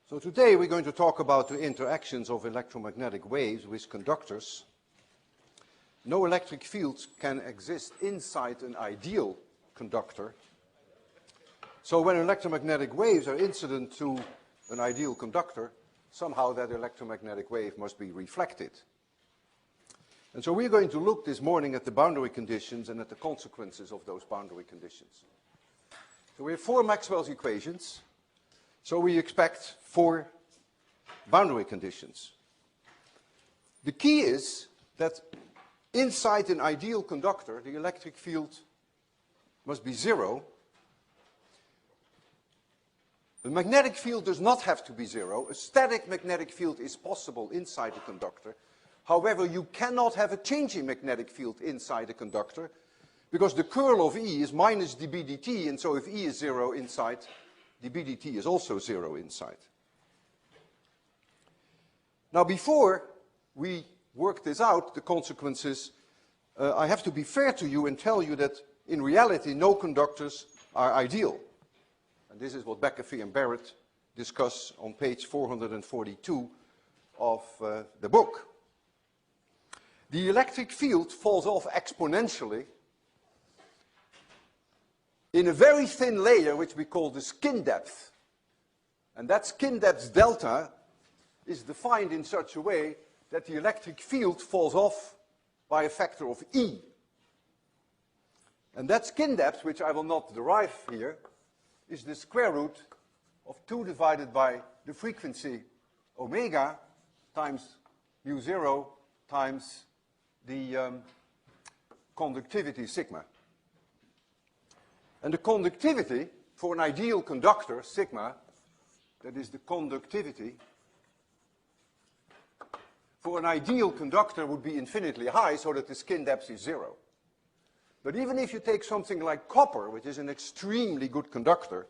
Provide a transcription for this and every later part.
So today we're going to talk about the interactions of electromagnetic waves with conductors. No electric fields can exist inside an ideal conductor. So when electromagnetic waves are incident to an ideal conductor, somehow that electromagnetic wave must be reflected. And so we're going to look this morning at the boundary conditions and at the consequences of those boundary conditions. So we have four Maxwell's equations. So we expect four boundary conditions. The key is that inside an ideal conductor, the electric field must be zero. The magnetic field does not have to be zero. A static magnetic field is possible inside a conductor. However, you cannot have a changing magnetic field inside a conductor because the curl of E is minus dB dt, and so if E is zero inside, dB dt is also zero inside. Now before we work this out, the consequences, I have to be fair to you and tell you that in reality no conductors are ideal. And this is what Beckefee and Barrett discuss on page 442 of the book. The electric field falls off exponentially in a very thin layer which we call the skin depth. And that skin depth delta is defined in such a way that the electric field falls off by a factor of E. And that skin depth, which I will not derive here, is the square root of 2 divided by the frequency omega times mu 0 times the conductivity sigma. And the conductivity for an ideal conductor, sigma, that is the conductivity, for an ideal conductor would be infinitely high so that the skin depth is 0. But even if you take something like copper, which is an extremely good conductor,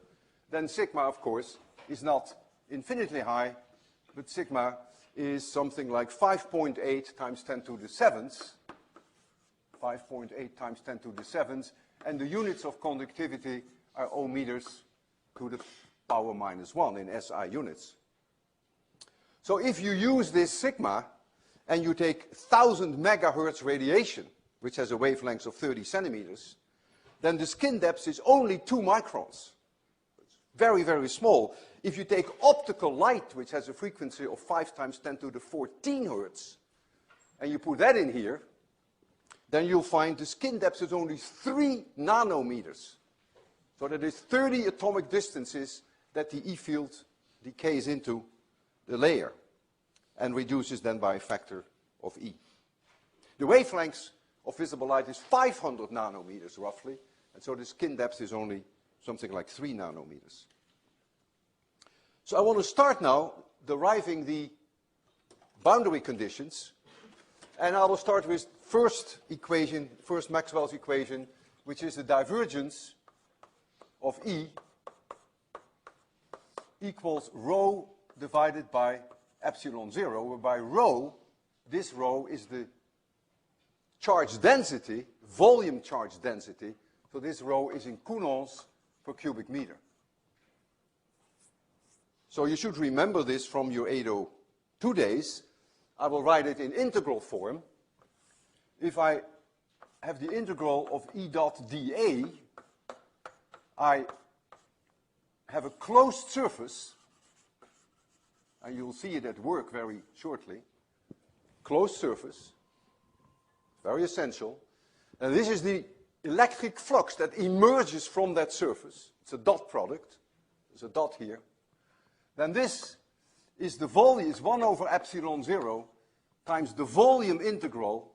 then sigma, of course, is not infinitely high, but sigma is something like 5.8 times 10 to the 7th, 5.8 times 10 to the 7th, and the units of conductivity are ohm meters to the power minus 1 in SI units. So if you use this sigma and you take 1000 megahertz radiation, which has a wavelength of 30 centimeters, then the skin depth is only 2 microns. It's very, very small. If you take optical light, which has a frequency of 5 times 10 to the 14 hertz, and you put that in here, then you'll find the skin depth is only 3 nanometers. So that is 30 atomic distances that the E field decays into the layer and reduces then by a factor of E. The wavelength of visible light is 500 nanometers roughly, and so the skin depth is only something like 3 nanometers. So I want to start now deriving the boundary conditions, and I will start with first equation, first Maxwell's equation, which is the divergence of E equals rho divided by epsilon 0, whereby rho, this rho is the charge density, volume charge density, so this rho is in coulombs per cubic meter. So you should remember this from your 802 days. I will write it in integral form. If I have the integral of E dot dA, I have a closed surface, and you'll see it at work very shortly. Closed surface, very essential. And this is the electric flux that emerges from that surface. It's a dot product. There's a dot here. Then this is the volume, is 1 over epsilon 0 times the volume integral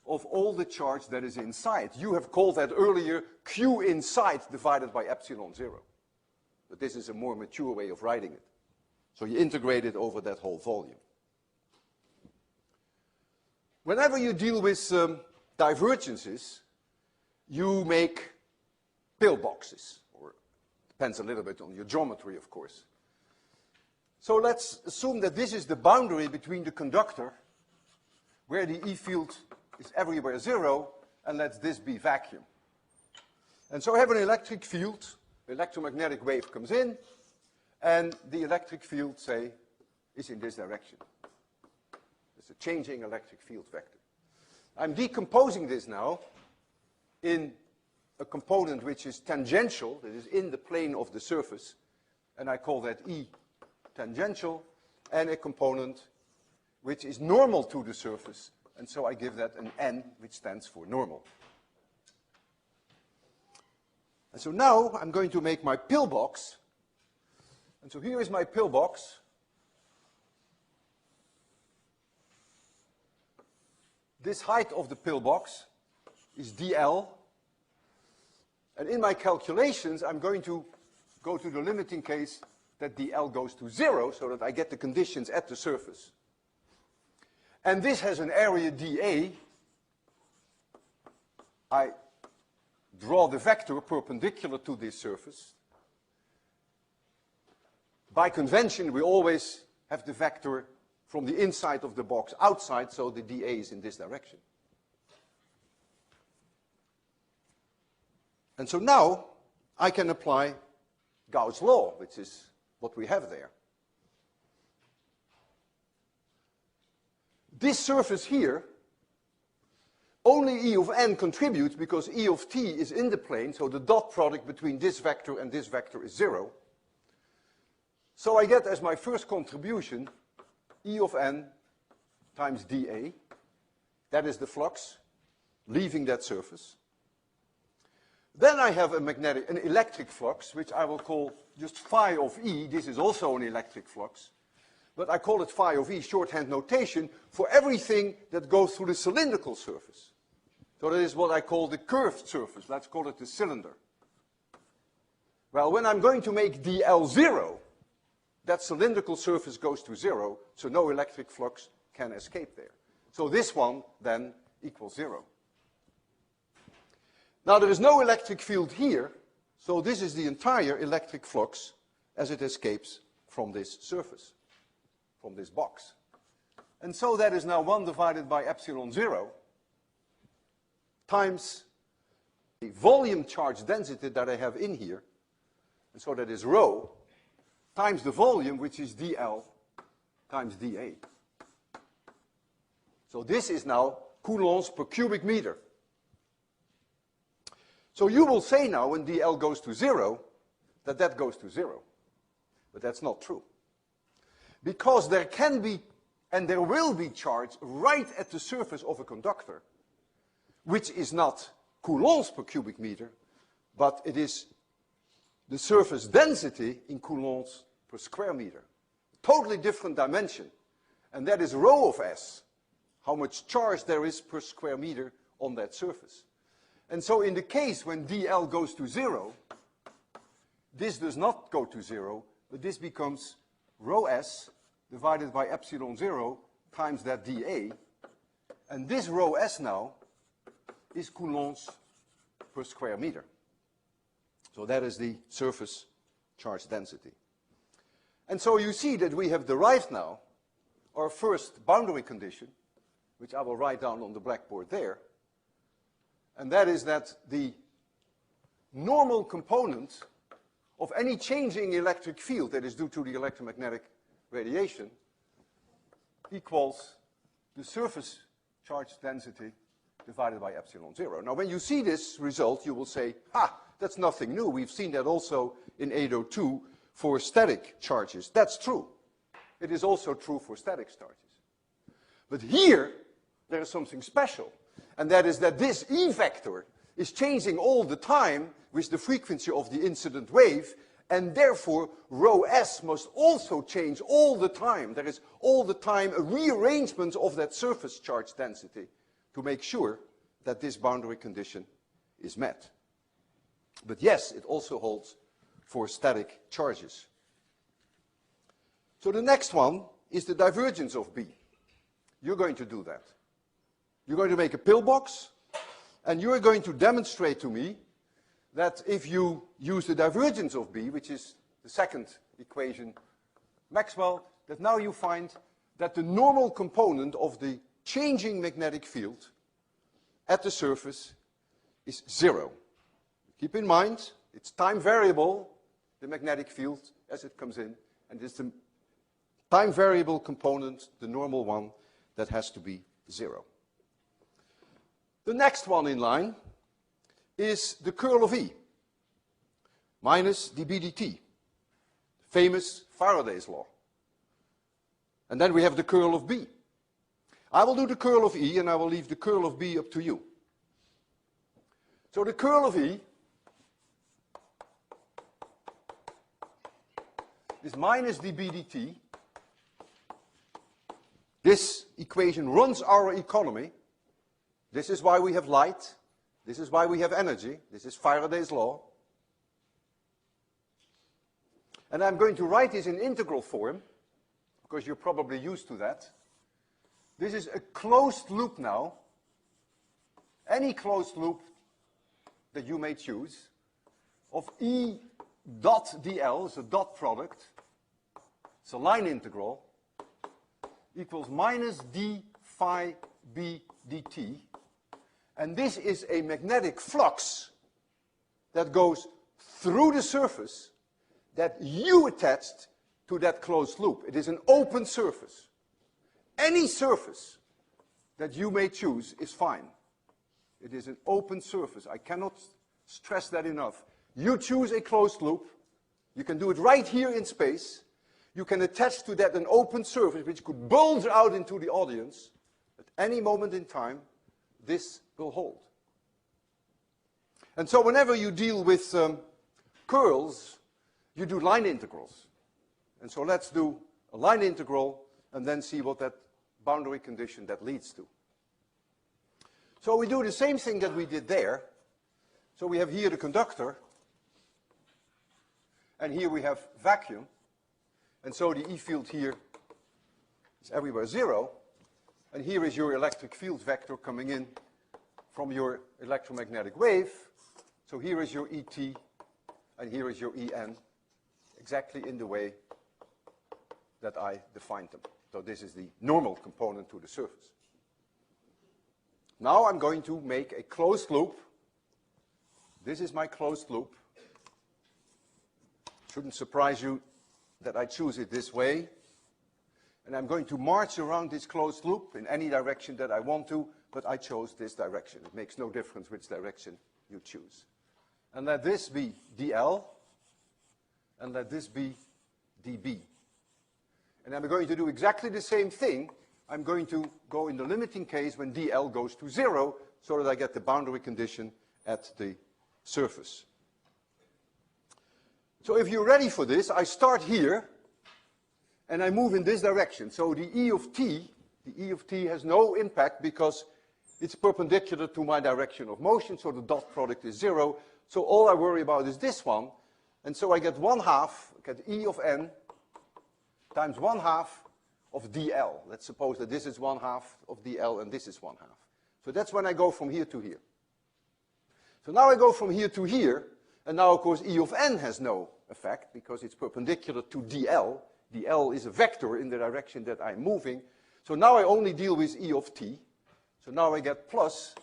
of all the charge that is inside. You have called that earlier Q inside divided by epsilon 0. But this is a more mature way of writing it. So you integrate it over that whole volume. Whenever you deal with divergences, you make pillboxes, or depends a little bit on your geometry, of course. So let's assume that this is the boundary between the conductor, where the E field is everywhere 0, and let this be vacuum. And so I have an electric field, electromagnetic wave comes in, and the electric field, say, is in this direction. It's a changing electric field vector. I'm decomposing this now in a component which is tangential, that is in the plane of the surface, and I call that E tangential, and a component which is normal to the surface, and so I give that an N, which stands for normal. And so now I'm going to make my pillbox, and so here is my pillbox. This height of the pillbox is dl, and in my calculations I'm going to go to the limiting case that dl goes to 0 so that I get the conditions at the surface. And this has an area dA. I draw the vector perpendicular to this surface. By convention, we always have the vector from the inside of the box outside, so the dA is in this direction. And so now I can apply Gauss' law, which is what we have there. This surface here, only E of n contributes because E of t is in the plane, so the dot product between this vector and this vector is 0. So I get as my first contribution E of n times dA. That is the flux leaving that surface. Then I have an electric flux, which I will call just phi of E. This is also an electric flux. But I call it phi of E, shorthand notation, for everything that goes through the cylindrical surface. So that is what I call the curved surface. Let's call it the cylinder. Well, when I'm going to make dl 0, that cylindrical surface goes to 0, so no electric flux can escape there. So this one then equals 0. Now there is no electric field here, so this is the entire electric flux as it escapes from this surface, from this box. And so that is now 1 divided by epsilon 0 times the volume charge density that I have in here, and so that is rho, times the volume, which is dl, times dA. So this is now coulombs per cubic meter. So you will say now, when dl goes to 0, that that goes to 0. But that's not true. Because there can be, and there will be charge right at the surface of a conductor, which is not coulombs per cubic meter, but it is the surface density in coulombs per square meter. Totally different dimension. And that is rho of s, how much charge there is per square meter on that surface. And so in the case when dl goes to 0, this does not go to 0, but this becomes rho s divided by epsilon 0 times that dA. And this rho s now is coulombs per square meter. So that is the surface charge density. And so you see that we have derived now our first boundary condition, which I will write down on the blackboard there. And that is that the normal component of any changing electric field that is due to the electromagnetic radiation equals the surface charge density divided by epsilon 0. Now, when you see this result, you will say, that's nothing new. We've seen that also in 802 for static charges. That's true. It is also true for static charges. But here, there is something special. And that is that this E vector is changing all the time with the frequency of the incident wave, and therefore rho s must also change all the time. There is all the time a rearrangement of that surface charge density to make sure that this boundary condition is met. But yes, it also holds for static charges. So the next one is the divergence of B. You're going to do that. You're going to make a pillbox, and you're going to demonstrate to me that if you use the divergence of B, which is the second equation, Maxwell, that now you find that the normal component of the changing magnetic field at the surface is 0. Keep in mind, it's time variable, the magnetic field, as it comes in, and it's the time variable component, the normal one, that has to be 0. The next one in line is the curl of E, minus dB dt, famous Faraday's law. And then we have the curl of B. I will do the curl of E, and I will leave the curl of B up to you. So the curl of E is minus dB dt. This equation runs our economy. This is why we have light. This is why we have energy. This is Faraday's law. And I'm going to write this in integral form, because you're probably used to that. This is a closed loop now. Any closed loop that you may choose of E dot dl, it's a dot product, it's a line integral, equals minus d phi b dt. And this is a magnetic flux that goes through the surface that you attached to that closed loop. It is an open surface. Any surface that you may choose is fine. It is an open surface. I cannot stress that enough. You choose a closed loop. You can do it right here in space. You can attach to that an open surface which could bulge out into the audience. At any moment in time, this will hold. And so whenever you deal with curls, you do line integrals. And so let's do a line integral and then see what that boundary condition that leads to. So we do the same thing that we did there. So we have here the conductor, and here we have vacuum. And so the E field here is everywhere 0. And here is your electric field vector coming in from your electromagnetic wave. So here is your ET, and here is your EN, exactly in the way that I defined them. So this is the normal component to the surface. Now I'm going to make a closed loop. This is my closed loop. Shouldn't surprise you that I choose it this way. And I'm going to march around this closed loop in any direction that I want to, but I chose this direction. It makes no difference which direction you choose. And let this be dl, and let this be dB. And I'm going to do exactly the same thing. I'm going to go in the limiting case when dl goes to 0, so that I get the boundary condition at the surface. So if you're ready for this, I start here, and I move in this direction. So the E of t has no impact because it's perpendicular to my direction of motion, so the dot product is 0. So all I worry about is this one. And so I get 1/2, I get E of n times 1/2 of dl. Let's suppose that this is 1/2 of dl and this is 1/2. So that's when I go from here to here. So now I go from here to here, and now of course E of n has no effect because it's perpendicular to dl. dl is a vector in the direction that I'm moving. So now I only deal with E of t. So now I get plus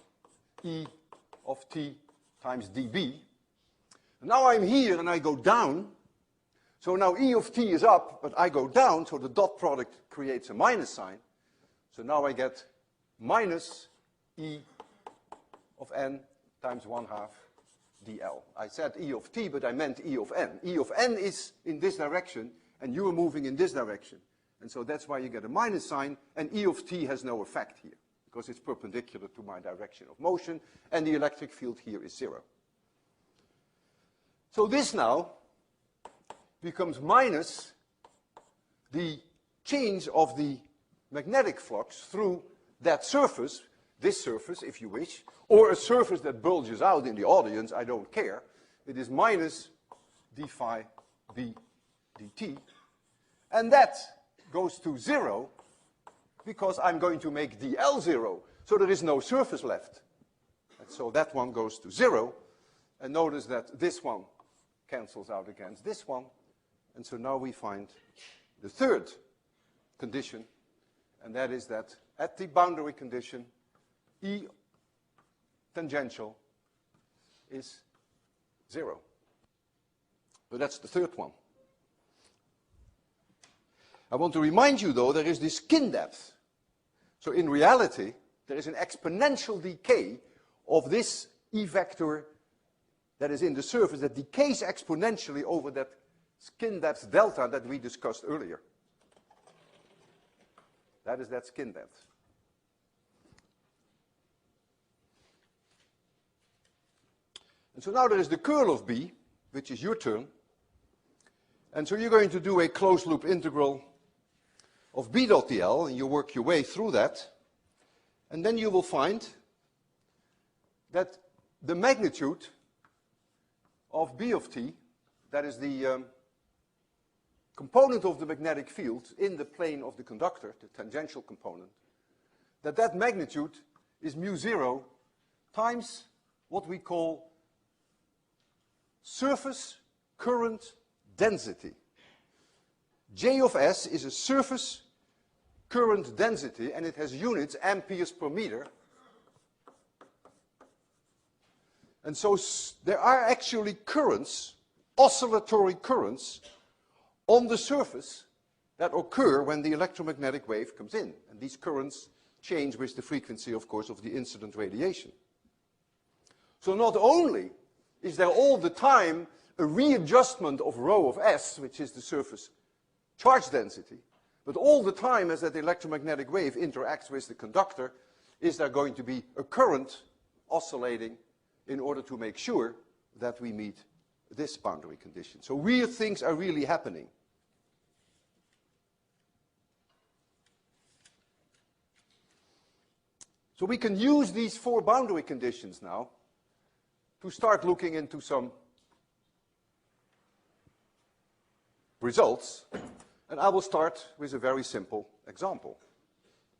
E of t times dB. And now I'm here and I go down. So now E of t is up, but I go down, so the dot product creates a minus sign. So now I get minus E of n times 1/2 dl. I said E of t, but I meant E of n. E of n is in this direction, and you are moving in this direction. And so that's why you get a minus sign, and E of t has no effect here, because it's perpendicular to my direction of motion, and the electric field here is 0. So this now becomes minus the change of the magnetic flux through that surface, this surface, if you wish, or a surface that bulges out in the audience, I don't care. It is minus d phi b dt. And that goes to 0 because I'm going to make dl 0. So there is no surface left. And so that one goes to 0. And notice that this one cancels out against this one. And so now we find the third condition, and that is that at the boundary condition, E tangential is 0. So that's the third one. I want to remind you, though, there is this skin depth. So in reality, there is an exponential decay of this E vector that is in the surface that decays exponentially over that skin depth delta that we discussed earlier. That is that skin depth. And so now there is the curl of B, which is your turn. And so you're going to do a closed loop integral of B dot dl, and you work your way through that. And then you will find that the magnitude of B of t, that is the component of the magnetic field in the plane of the conductor, the tangential component, that magnitude is mu0 times what we call surface current density. J of S is a surface current density, and it has units amperes per meter. And so there are actually currents, oscillatory currents, on the surface that occur when the electromagnetic wave comes in. And these currents change with the frequency, of course, of the incident radiation. So not only is there all the time a readjustment of rho of S, which is the surface charge density, but all the time as that electromagnetic wave interacts with the conductor, is there going to be a current oscillating in order to make sure that we meet this boundary condition. So weird things are really happening. So we can use these four boundary conditions now to start looking into some results. And I will start with a very simple example,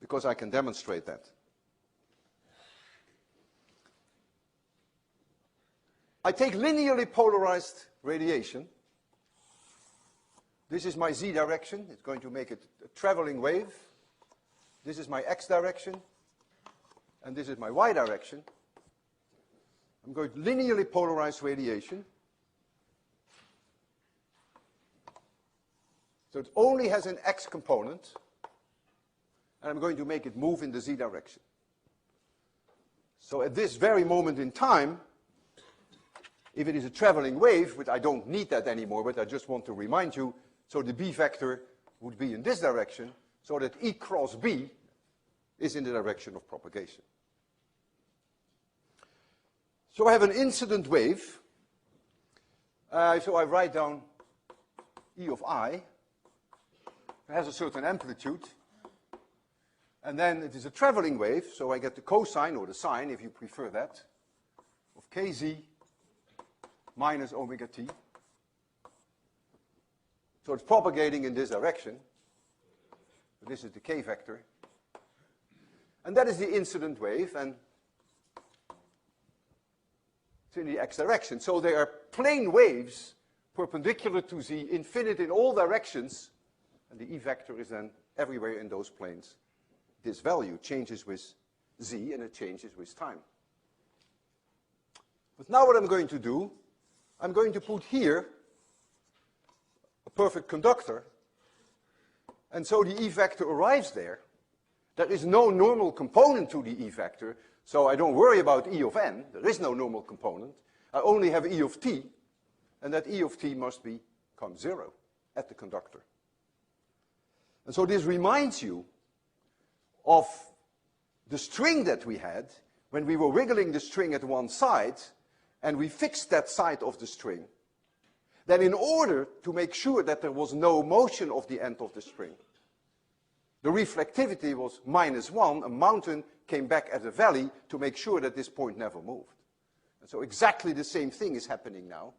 because I can demonstrate that. I take linearly polarized radiation. This is my z direction. It's going to make it a traveling wave. This is my x direction. And this is my y direction. I'm going to linearly polarize radiation. So it only has an x component. And I'm going to make it move in the z direction. So at this very moment in time, if it is a traveling wave, but I don't need that anymore, but I just want to remind you, so the B vector would be in this direction, so that E cross B is in the direction of propagation. So I have an incident wave. So I write down E of I. It has a certain amplitude. And then it is a traveling wave, so I get the cosine, or the sine, if you prefer that, of kz minus omega t. So it's propagating in this direction. This is the k vector. And that is the incident wave, and it's in the x direction. So they are plane waves perpendicular to z, infinite in all directions, and the E vector is then everywhere in those planes. This value changes with z, and it changes with time. But now what I'm going to do, I'm going to put here a perfect conductor, and so the E vector arrives there. There is no normal component to the E vector, so I don't worry about E of n. There is no normal component. I only have E of t, and that E of t must become 0 at the conductor. And so this reminds you of the string that we had when we were wiggling the string at one side, and we fixed that side of the string. Then in order to make sure that there was no motion of the end of the string, the reflectivity was -1. A mountain came back at a valley to make sure that this point never moved. And so exactly the same thing is happening now.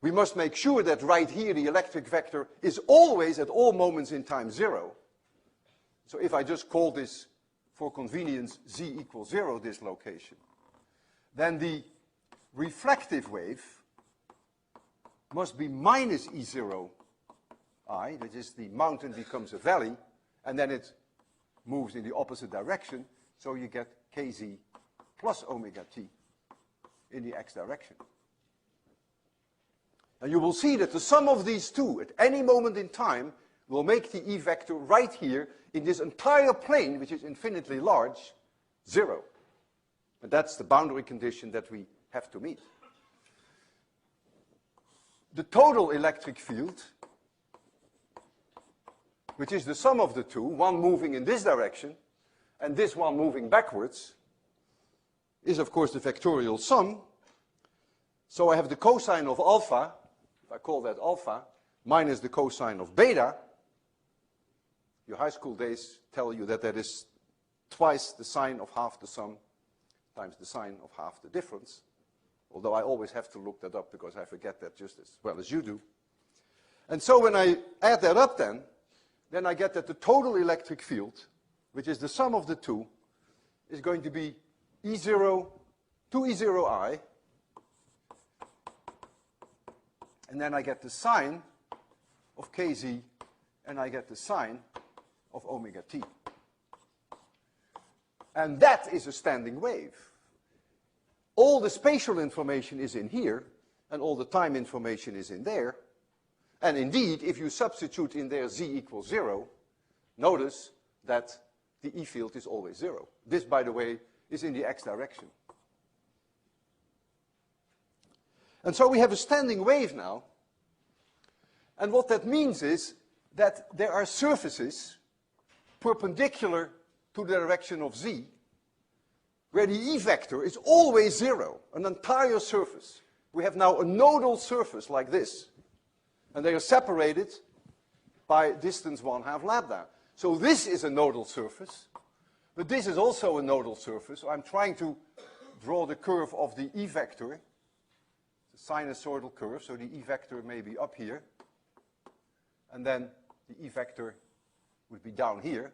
We must make sure that right here the electric vector is always at all moments in time 0. So if I just call this, for convenience, z equals 0, this location, then the reflective wave must be minus E0 I, that is, the mountain becomes a valley, and then it moves in the opposite direction, so you get kz plus omega t in the x direction. And you will see that the sum of these two, at any moment in time, will make the E vector right here in this entire plane, which is infinitely large, 0. And that's the boundary condition that we have to meet. The total electric field, which is the sum of the two, one moving in this direction and this one moving backwards, is of course the vectorial sum. So I have the cosine of alpha, if I call that alpha, minus the cosine of beta. Your high school days tell you that that is twice the sine of half the sum times the sine of half the difference. Although I always have to look that up because I forget that just as well as you do. And so when I add that up then I get that the total electric field, which is the sum of the two, is going to be E0 to E0I. And then I get the sine of kz, and I get the sine of omega t. And that is a standing wave. All the spatial information is in here, and all the time information is in there. And indeed, if you substitute in there z equals 0, notice that the E field is always 0. This, by the way, is in the x direction. And so we have a standing wave now. And what that means is that there are surfaces perpendicular to the direction of z, where the E vector is always 0, an entire surface. We have now a nodal surface like this. And they are separated by distance 1/2 lambda. So this is a nodal surface, but this is also a nodal surface. So I'm trying to draw the curve of the E vector. It's a sinusoidal curve, so the E vector may be up here. And then the E vector would be down here.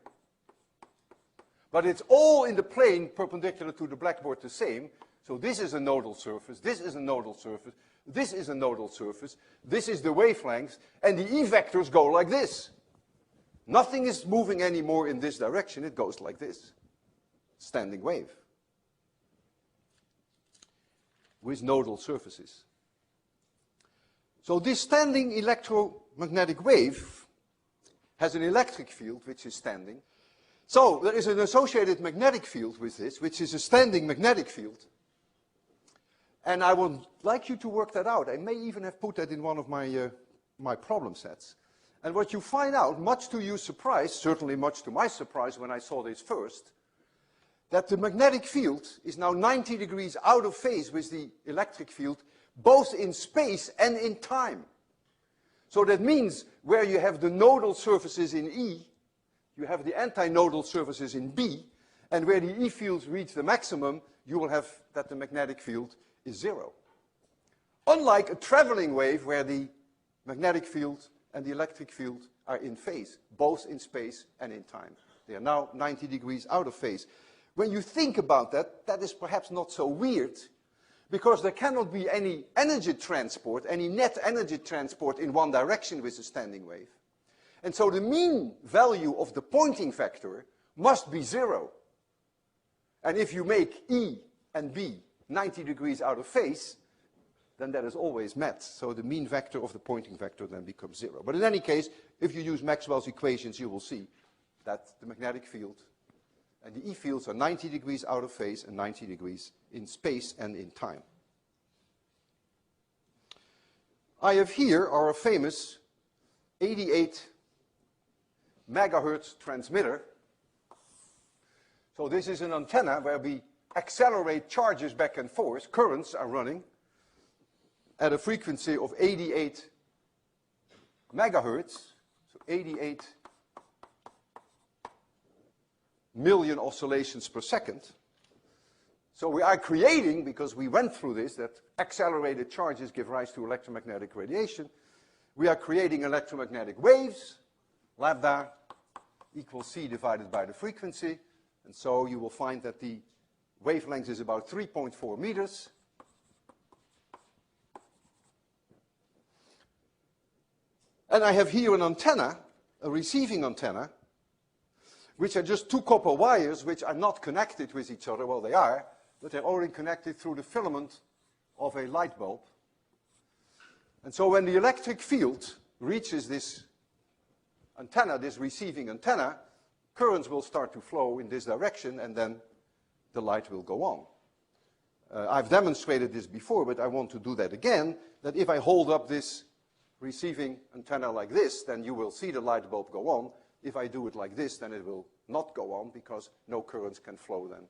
But it's all in the plane perpendicular to the blackboard the same. So this is a nodal surface, this is a nodal surface, this is a nodal surface, this is the wavelength, and the E vectors go like this. Nothing is moving anymore in this direction, it goes like this. Standing wave. With nodal surfaces. So this standing electromagnetic wave has an electric field which is standing. So there is an associated magnetic field with this, which is a standing magnetic field. And I would like you to work that out. I may even have put that in one of my problem sets. And what you find out, much to your surprise, certainly much to my surprise when I saw this first, that the magnetic field is now 90 degrees out of phase with the electric field, both in space and in time. So that means where you have the nodal surfaces in E, you have the antinodal surfaces in B, and where the E fields reach the maximum, you will have that the magnetic field is 0. Unlike a traveling wave where the magnetic field and the electric field are in phase, both in space and in time. They are now 90 degrees out of phase. When you think about that, that is perhaps not so weird, because there cannot be any energy transport, any net energy transport in one direction with a standing wave. And so the mean value of the Poynting vector must be 0. And if you make E and B 90 degrees out of phase, then that is always met. So the mean vector of the Poynting vector then becomes 0. But in any case, if you use Maxwell's equations, you will see that the magnetic field and the E fields are 90 degrees out of phase and 90 degrees in space and in time. I have here our famous 88 megahertz transmitter. So this is an antenna where we accelerate charges back and forth. Currents are running at a frequency of 88 megahertz, so 88 million oscillations per second. So we are creating, because we went through this, that accelerated charges give rise to electromagnetic radiation. We are creating electromagnetic waves, lambda equals c divided by the frequency. And so you will find that the wavelength is about 3.4 meters. And I have here an antenna, a receiving antenna, which are just two copper wires which are not connected with each other. Well, they are, but they're only connected through the filament of a light bulb. And so when the electric field reaches this antenna, this receiving antenna, currents will start to flow in this direction, and then the light will go on. I've demonstrated this before, but I want to do that again, that if I hold up this receiving antenna like this, then you will see the light bulb go on. If I do it like this, then it will not go on, because no currents can flow then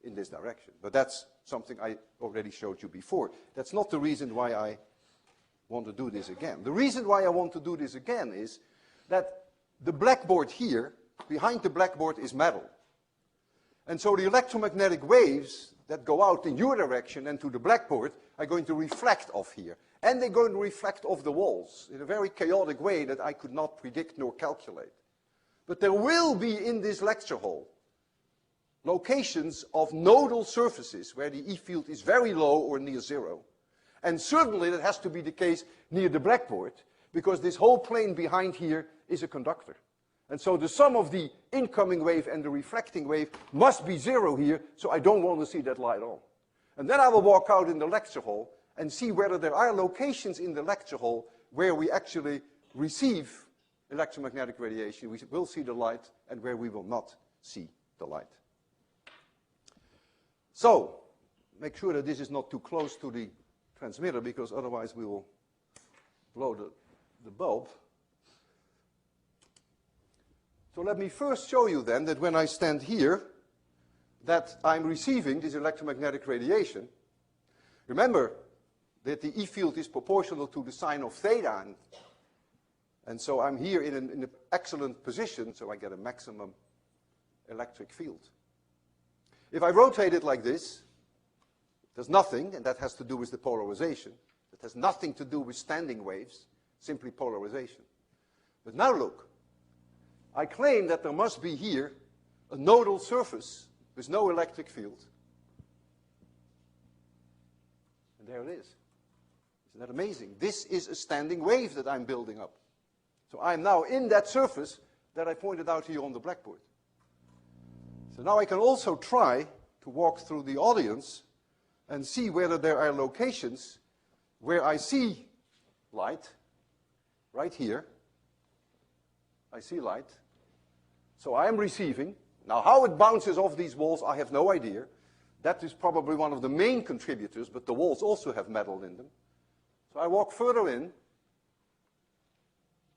in this direction. But that's something I already showed you before. That's not the reason why I want to do this again. The reason why I want to do this again is that the blackboard here, behind the blackboard, is metal. And so the electromagnetic waves that go out in your direction and to the blackboard are going to reflect off here. And they're going to reflect off the walls in a very chaotic way that I could not predict nor calculate. But there will be in this lecture hall locations of nodal surfaces where the E field is very low or near zero. And certainly that has to be the case near the blackboard, because this whole plane behind here is a conductor. And so the sum of the incoming wave and the reflecting wave must be zero here, so I don't want to see that light on. And then I will walk out in the lecture hall and see whether there are locations in the lecture hall where we actually receive electromagnetic radiation. We will see the light, and where we will not see the light. So, make sure that this is not too close to the transmitter, because otherwise we will blow the bulb. So let me first show you then that when I stand here, that I'm receiving this electromagnetic radiation. Remember that the E field is proportional to the sine of theta, and so I'm here in an excellent position, so I get a maximum electric field. If I rotate it like this, there's nothing, and that has to do with the polarization. It has nothing to do with standing waves, simply polarization. But now look, I claim that there must be here a nodal surface with no electric field. And there it is. Isn't that amazing? This is a standing wave that I'm building up. So I'm now in that surface that I pointed out here on the blackboard. So now I can also try to walk through the audience and see whether there are locations where I see light. Right here, I see light. So I am receiving. Now how it bounces off these walls, I have no idea. That is probably one of the main contributors, but the walls also have metal in them. So I walk further in,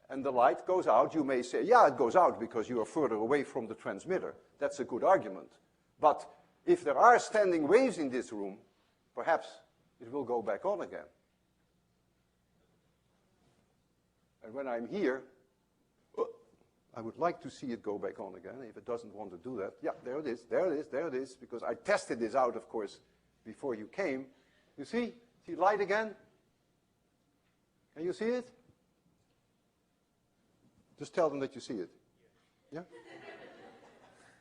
and the light goes out. You may say, yeah, it goes out because you are further away from the transmitter. That's a good argument. But if there are standing waves in this room, perhaps it will go back on again. And when I'm here, I would like to see it go back on again. If it doesn't want to do that, yeah, there it is, there it is, there it is, because I tested this out, of course, before you came. You see? See light again? Can you see it? Just tell them that you see it. Yeah?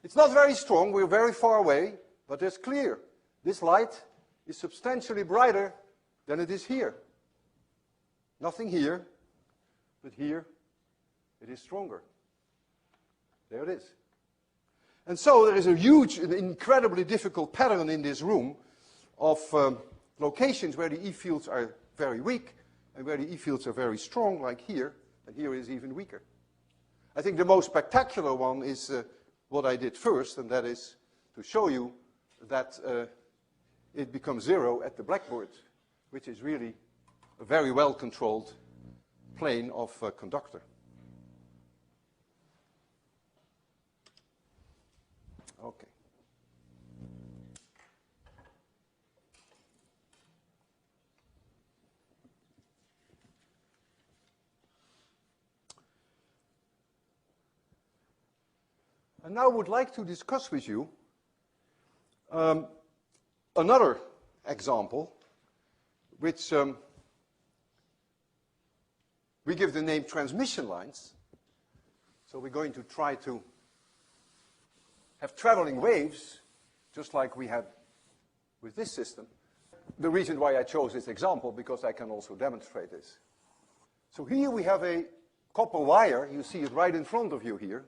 It's not very strong, we're very far away, but it's clear. This light is substantially brighter than it is here. Nothing here, but here it is stronger. There it is. And so there is a huge, incredibly difficult pattern in this room of locations where the E fields are very weak and where the E fields are very strong, like here, and here it is even weaker. I think the most spectacular one is what I did first, and that is to show you that it becomes zero at the blackboard, which is really a very well-controlled plane of conductor. Okay. I now would like to discuss with you another example, which we give the name transmission lines. So we're going to try to have traveling waves, just like we had with this system. The reason why I chose this example, because I can also demonstrate this. So here we have a copper wire. You see it right in front of you here.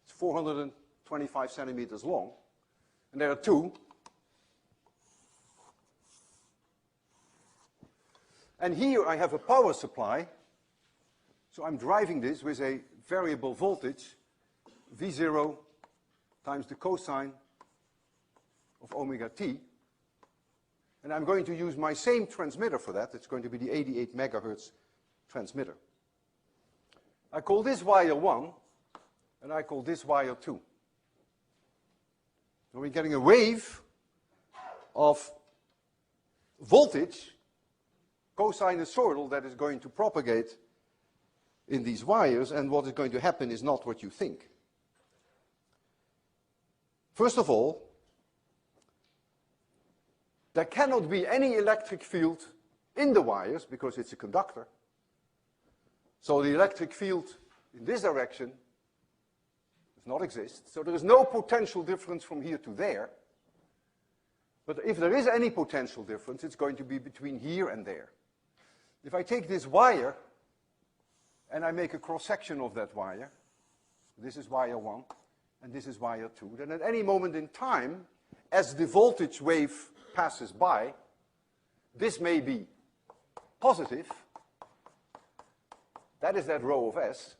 It's 425 centimeters long. And there are two. And here I have a power supply. So I'm driving this with a variable voltage, V0 times the cosine of omega t. And I'm going to use my same transmitter for that. It's going to be the 88 megahertz transmitter. I call this wire 1, and I call this wire 2. So we're getting a wave of voltage, cosinusoidal, that is going to propagate in these wires, and what is going to happen is not what you think. First of all, there cannot be any electric field in the wires because it's a conductor. So the electric field in this direction does not exist. So there is no potential difference from here to there. But if there is any potential difference, it's going to be between here and there. If I take this wire and I make a cross-section of that wire, this is wire 1 and this is wire 2, then at any moment in time, as the voltage wave passes by, this may be positive. That is that rho of S.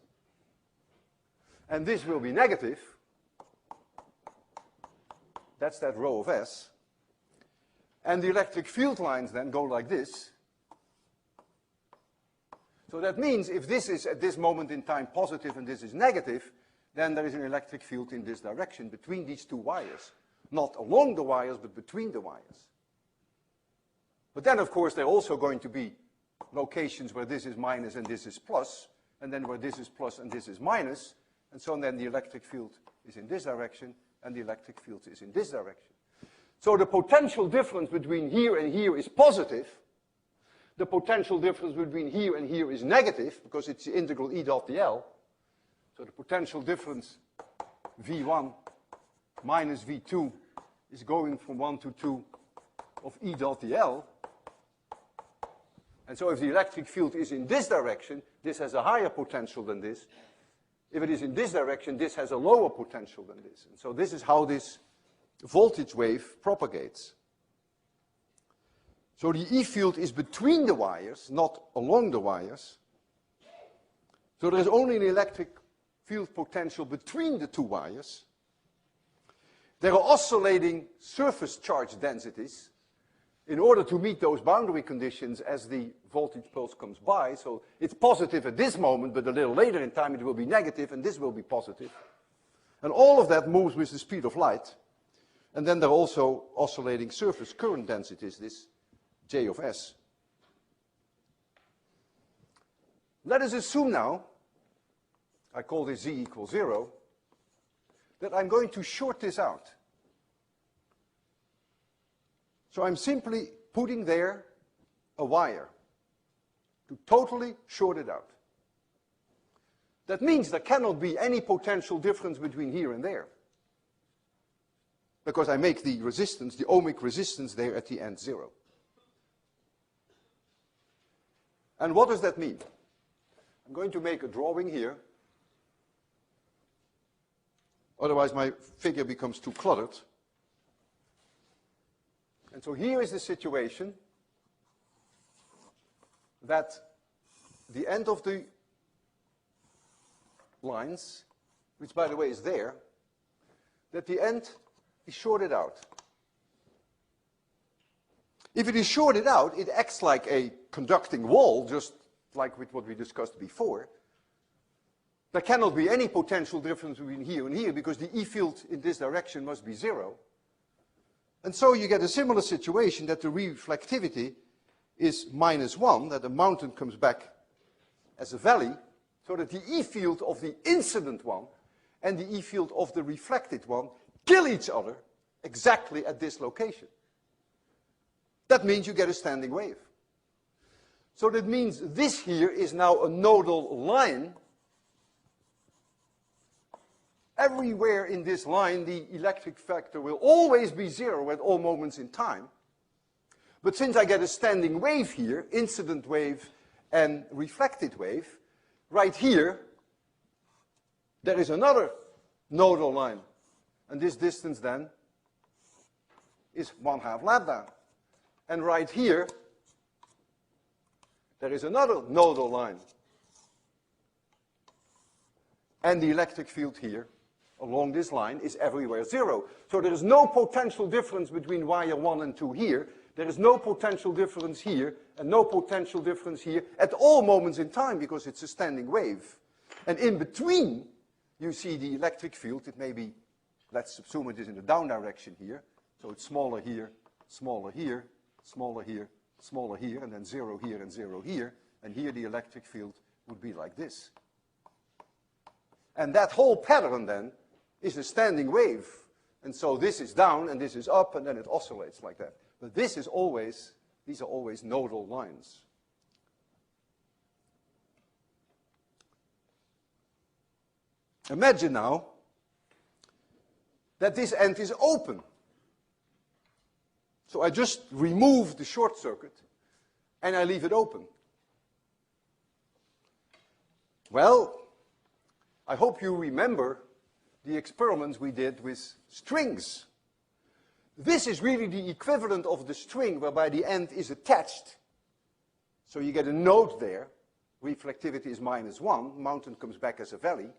And this will be negative. That's that rho of S. And the electric field lines then go like this. So that means if this is at this moment in time positive and this is negative, then there is an electric field in this direction between these two wires. Not along the wires, but between the wires. But then, of course, there are also going to be locations where this is minus and this is plus, and then where this is plus and this is minus, and so then the electric field is in this direction, and the electric field is in this direction. So the potential difference between here and here is positive. The potential difference between here and here is negative, because it's the integral E dot dl. So the potential difference V1 minus V2 is going from 1 to 2 of E dot dl. And so if the electric field is in this direction, this has a higher potential than this. If it is in this direction, this has a lower potential than this. And so this is how this voltage wave propagates. So the E field is between the wires, not along the wires. So there is only an electric field potential between the two wires. There are oscillating surface charge densities in order to meet those boundary conditions as the voltage pulse comes by. So it's positive at this moment, but a little later in time it will be negative, and this will be positive. And all of that moves with the speed of light. And then there are also oscillating surface current densities, this J of S. Let us assume now, I call this Z equals 0, that I'm going to short this out. So I'm simply putting there a wire to totally short it out. That means there cannot be any potential difference between here and there, because I make the resistance, the ohmic resistance there at the end 0. And what does that mean? I'm going to make a drawing here. Otherwise my figure becomes too cluttered. And so here is the situation that the end of the lines, which by the way is there, that the end is shorted out. If it is shorted out, it acts like a conducting wall, just like with what we discussed before. There cannot be any potential difference between here and here, because the E field in this direction must be 0. And so you get a similar situation that the reflectivity is -1, that the mountain comes back as a valley, so that the E field of the incident one and the E field of the reflected one kill each other exactly at this location. That means you get a standing wave. So that means this here is now a nodal line. Everywhere in this line, the electric factor will always be 0 at all moments in time. But since I get a standing wave here, incident wave and reflected wave, right here, there is another nodal line. And this distance then is 1/2 lambda. And right here, there is another nodal line. And the electric field here along this line is everywhere 0. So there is no potential difference between wire 1 and 2 here. There is no potential difference here and no potential difference here at all moments in time because it's a standing wave. And in between, you see the electric field. It may be, let's assume it is in the down direction here. So it's smaller here, smaller here, smaller here, smaller here, and then 0 here and 0 here. And here the electric field would be like this. And that whole pattern then is a standing wave. And so this is down and this is up and then it oscillates like that. But these are always nodal lines. Imagine now that this end is open. So I just remove the short circuit and I leave it open. Well, I hope you remember the experiments we did with strings. This is really the equivalent of the string whereby the end is attached. So you get a node there. Reflectivity is -1. Mountain comes back as a valley.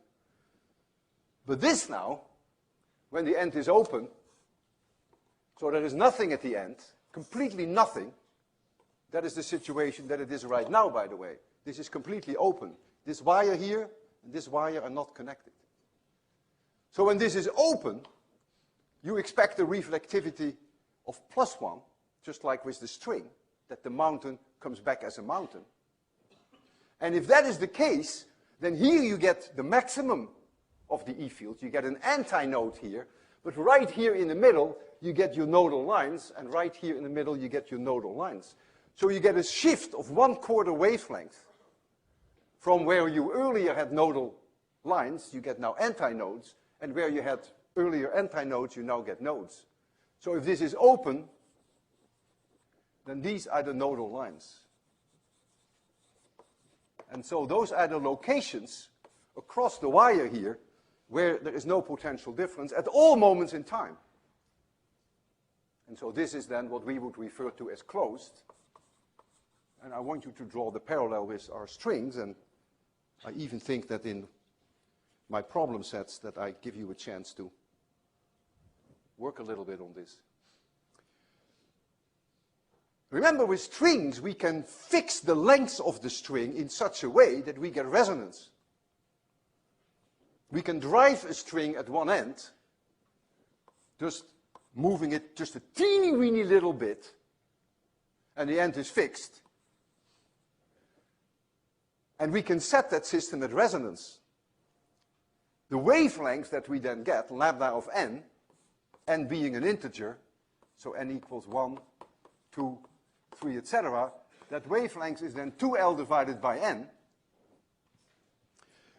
But this now, when the end is open, so there is nothing at the end, completely nothing. That is the situation that it is right now, by the way. This is completely open. This wire here and this wire are not connected. So when this is open, you expect a reflectivity of +1, just like with the string, that the mountain comes back as a mountain. And if that is the case, then here you get the maximum of the E field. You get an antinode here, but right here in the middle, you get your nodal lines, and right here in the middle, you get your nodal lines. So you get a shift of 1/4 wavelength from where you earlier had nodal lines, you get now antinodes, and where you had earlier antinodes, you now get nodes. So if this is open, then these are the nodal lines. And so those are the locations across the wire here where there is no potential difference at all moments in time. And so this is then what we would refer to as closed. And I want you to draw the parallel with our strings, and I even think that in my problem sets that I give you a chance to work a little bit on this. Remember, with strings, we can fix the length of the string in such a way that we get resonance. We can drive a string at one end, just moving it just a teeny weeny little bit, and the end is fixed. And we can set that system at resonance. The wavelengths that we then get, lambda of n being an integer, so n equals 1, 2, 3, etc., that wavelength is then 2L divided by n.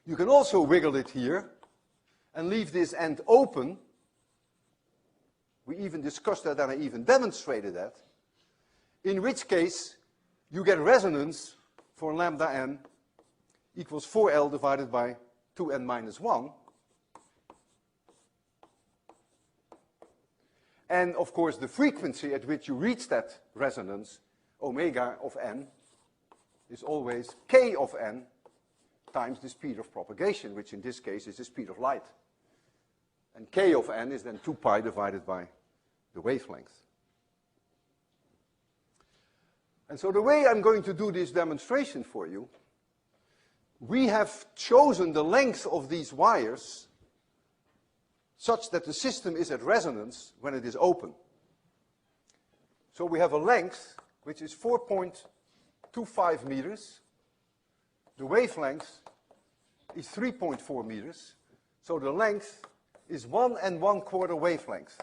You can also wiggle it here and leave this end open. We even discussed that and I even demonstrated that. In which case, you get resonance for lambda n equals 4L divided by 2n minus 1. And of course, the frequency at which you reach that resonance, omega of n, is always k of n times the speed of propagation, which in this case is the speed of light. And k of n is then 2 pi divided by the wavelength. And so the way I'm going to do this demonstration for you, we have chosen the length of these wires such that the system is at resonance when it is open. So we have a length which is 4.25 meters. The wavelength is 3.4 meters. So the length is 1 1/4 wavelength.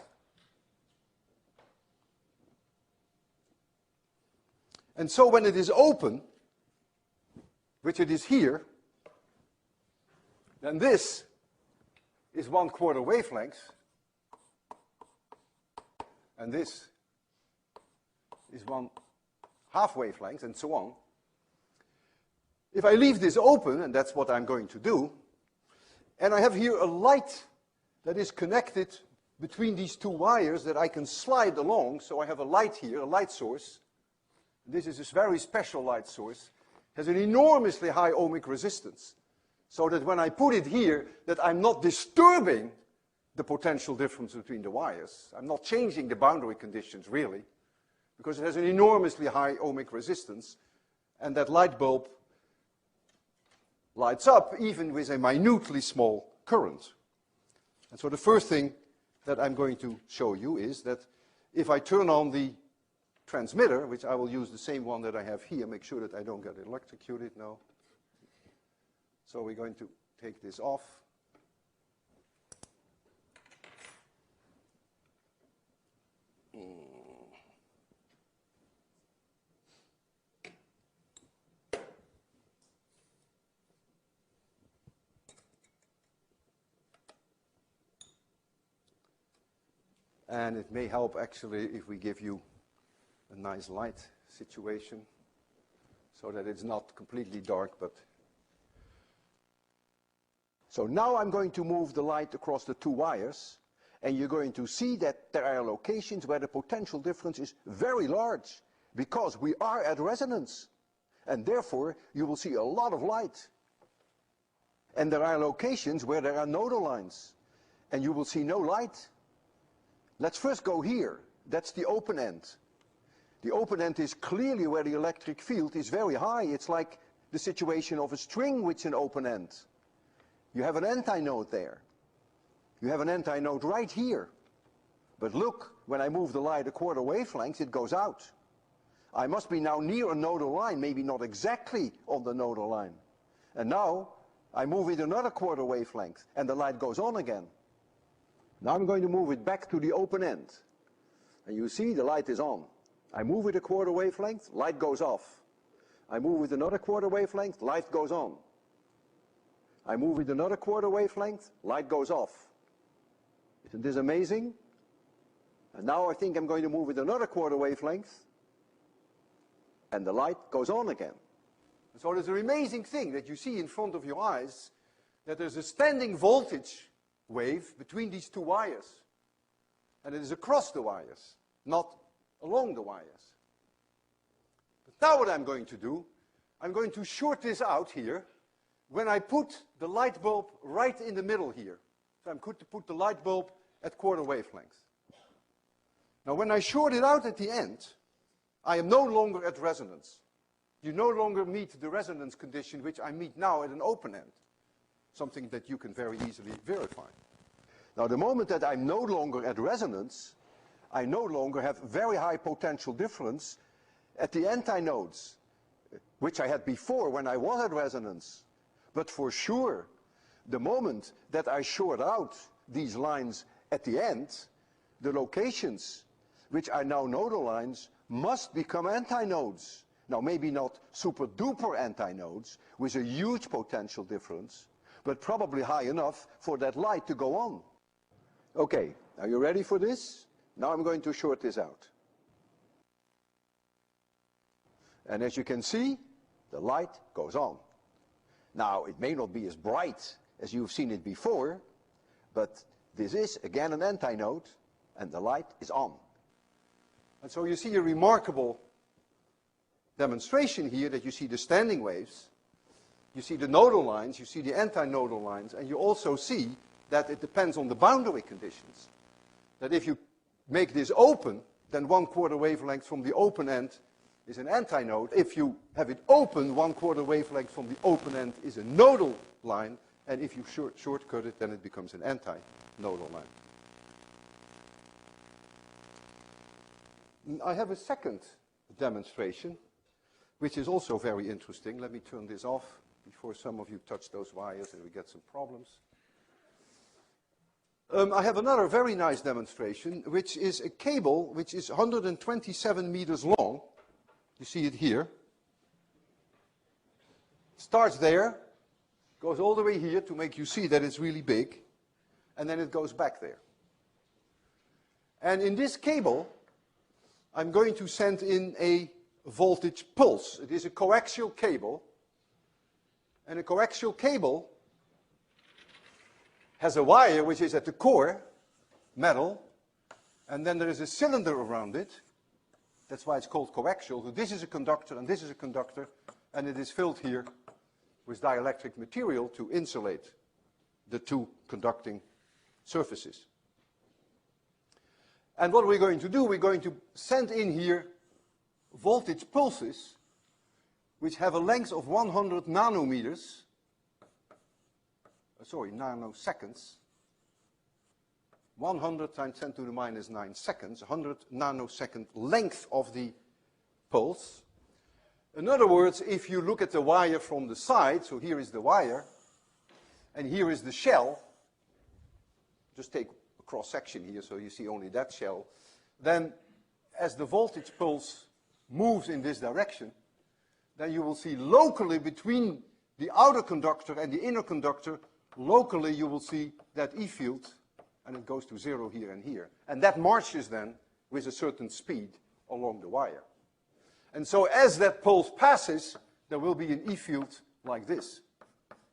And so when it is open, which it is here, then this is 1/4 wavelength, and this is 1/2 wavelength, and so on. If I leave this open, and that's what I'm going to do, and I have here a light that is connected between these two wires that I can slide along, so I have a light here, a light source. This is a very special light source. It has an enormously high ohmic resistance. so that when I put it here, that I'm not disturbing the potential difference between the wires. I'm not changing the boundary conditions, really, because it has an enormously high ohmic resistance, and that light bulb lights up even with a minutely small current. And so the first thing that I'm going to show you is that if I turn on the transmitter, which I will use the same one that I have here, make sure that I don't get electrocuted now. So we're going to take this off. And it may help actually if we give you a nice light situation so that it's not completely dark, but so now I'm going to move the light across the two wires, and you're going to see that there are locations where the potential difference is very large because we are at resonance, and therefore you will see a lot of light. And there are locations where there are nodal lines, and you will see no light. Let's first go here. That's the open end. The open end is clearly where the electric field is very high. It's like the situation of a string with an open end. You have an antinode there. You have an antinode right here. But look, when I move the light a quarter wavelength, it goes out. I must be now near a nodal line, maybe not exactly on the nodal line. And now I move it another quarter wavelength, and the light goes on again. Now I'm going to move it back to the open end. And you see the light is on. I move it a quarter wavelength, light goes off. I move it another quarter wavelength, light goes on. I move it another quarter wavelength, light goes off. Isn't this amazing? And now I think I'm going to move it another quarter wavelength, and the light goes on again. And so there's an amazing thing that you see in front of your eyes, that there's a standing voltage wave between these two wires. And it is across the wires, not along the wires. But now what I'm going to do, I'm going to short this out here when I put the light bulb right in the middle here. So I'm going to put the light bulb at quarter wavelength. Now when I short it out at the end, I am no longer at resonance. You no longer meet the resonance condition which I meet now at an open end. Something that you can very easily verify. Now the moment that I'm no longer at resonance, I no longer have very high potential difference at the antinodes, which I had before when I was at resonance. But for sure, the moment that I short out these lines at the end, the locations which are now nodal lines must become antinodes. Now maybe not super duper antinodes with a huge potential difference, but probably high enough for that light to go on. Okay, are you ready for this? Now I'm going to short this out. And as you can see, the light goes on. Now it may not be as bright as you've seen it before, but this is again an antinode, and the light is on. And so you see a remarkable demonstration here that you see the standing waves, you see the nodal lines, you see the antinodal lines, and you also see that it depends on the boundary conditions. That if you make this open, then 1/4 wavelength from the open end is an antinode. If you have it open, 1/4 wavelength from the open end is a nodal line, and if you shortcut it, then it becomes an antinodal line. I have a second demonstration, which is also very interesting. Let me turn this off before some of you touch those wires and we get some problems. I have another very nice demonstration, which is a cable which is 127 meters long. You see it here. Starts there, goes all the way here to make you see that it's really big, and then it goes back there. And in this cable, I'm going to send in a voltage pulse. It is a coaxial cable, and a coaxial cable has a wire which is at the core, metal, and then there is a cylinder around it. That's why it's called coaxial. So this is a conductor and this is a conductor, and it is filled here with dielectric material to insulate the two conducting surfaces. And what we're going to do, we're going to send in here voltage pulses which have a length of 100 nanometers, nanoseconds. 100 times 10 to the minus 9 seconds, 100 nanosecond length of the pulse. In other words, if you look at the wire from the side, so here is the wire, and here is the shell, just take a cross section here so you see only that shell, then as the voltage pulse moves in this direction, then you will see locally between the outer conductor and the inner conductor, locally you will see that E field, and it goes to 0 here and here. And that marches then with a certain speed along the wire. And so as that pulse passes, there will be an E field like this.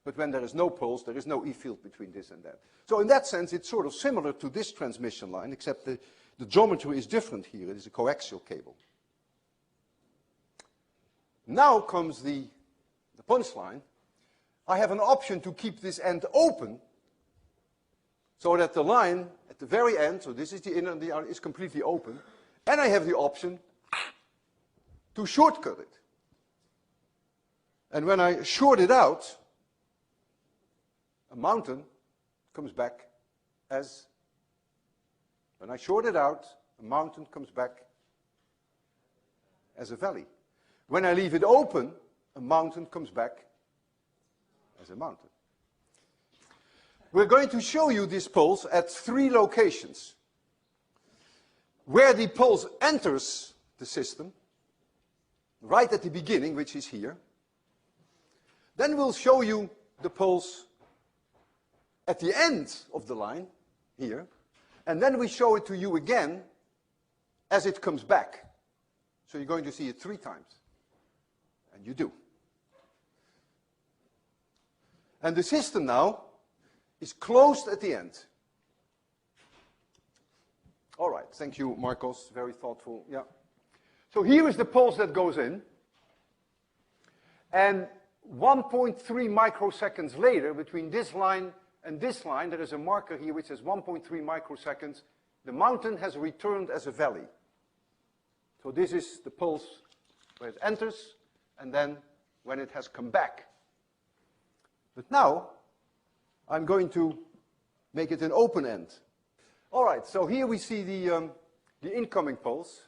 But when there is no pulse, there is no E field between this and that. So in that sense, it's sort of similar to this transmission line, except the geometry is different here. It is a coaxial cable. Now comes the punchline. I have an option to keep this end open so that the line at the very end, so this is the inner and the outer, is completely open. And I have the option to shortcut it. And when I short it out, a mountain comes back as, when I short it out, a mountain comes back as a valley. When I leave it open, a mountain comes back as a mountain. We're going to show you this pulse at 3 locations. Where the pulse enters the system, right at the beginning, which is here. Then we'll show you the pulse at the end of the line, here. And then we show it to you again as it comes back. So you're going to see it 3 times. And you do. And the system now is closed at the end. All right, thank you, Marcos, very thoughtful, yeah. So here is the pulse that goes in. And 1.3 microseconds later, between this line and this line, there is a marker here which says 1.3 microseconds. The mountain has returned as a valley. So this is the pulse where it enters, and then when it has come back. But now, I'm going to make it an open end. All right, so here we see the incoming pulse.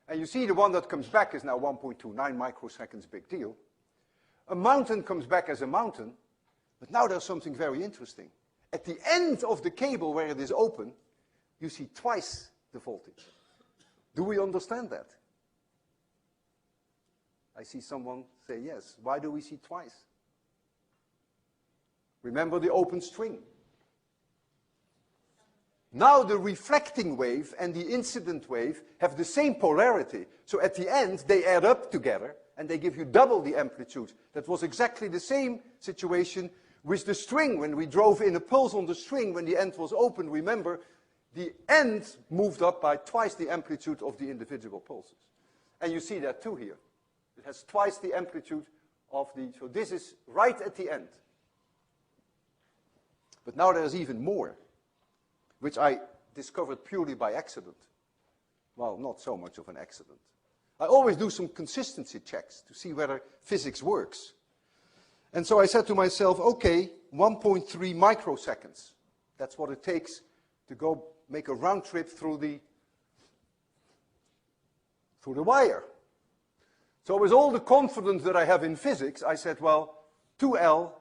And you see the one that comes back is now 1.29 microseconds, big deal. A mountain comes back as a mountain, but now there's something very interesting. At the end of the cable where it is open, you see twice the voltage. Do we understand that? I see someone say yes. Why do we see twice? Remember the open string. Now the reflecting wave and the incident wave have the same polarity. So at the end, they add up together, and they give you double the amplitude. That was exactly the same situation with the string. When we drove in a pulse on the string, when the end was open, remember, the end moved up by twice the amplitude of the individual pulses. And you see that too here. It has twice the amplitude of the, so this is right at the end. But now there's even more, which I discovered purely by accident. Well, not so much of an accident. I always do some consistency checks to see whether physics works. And so I said to myself, okay, 1.3 microseconds. That's what it takes to go make a round trip through the wire. So with all the confidence that I have in physics, I said, well, 2L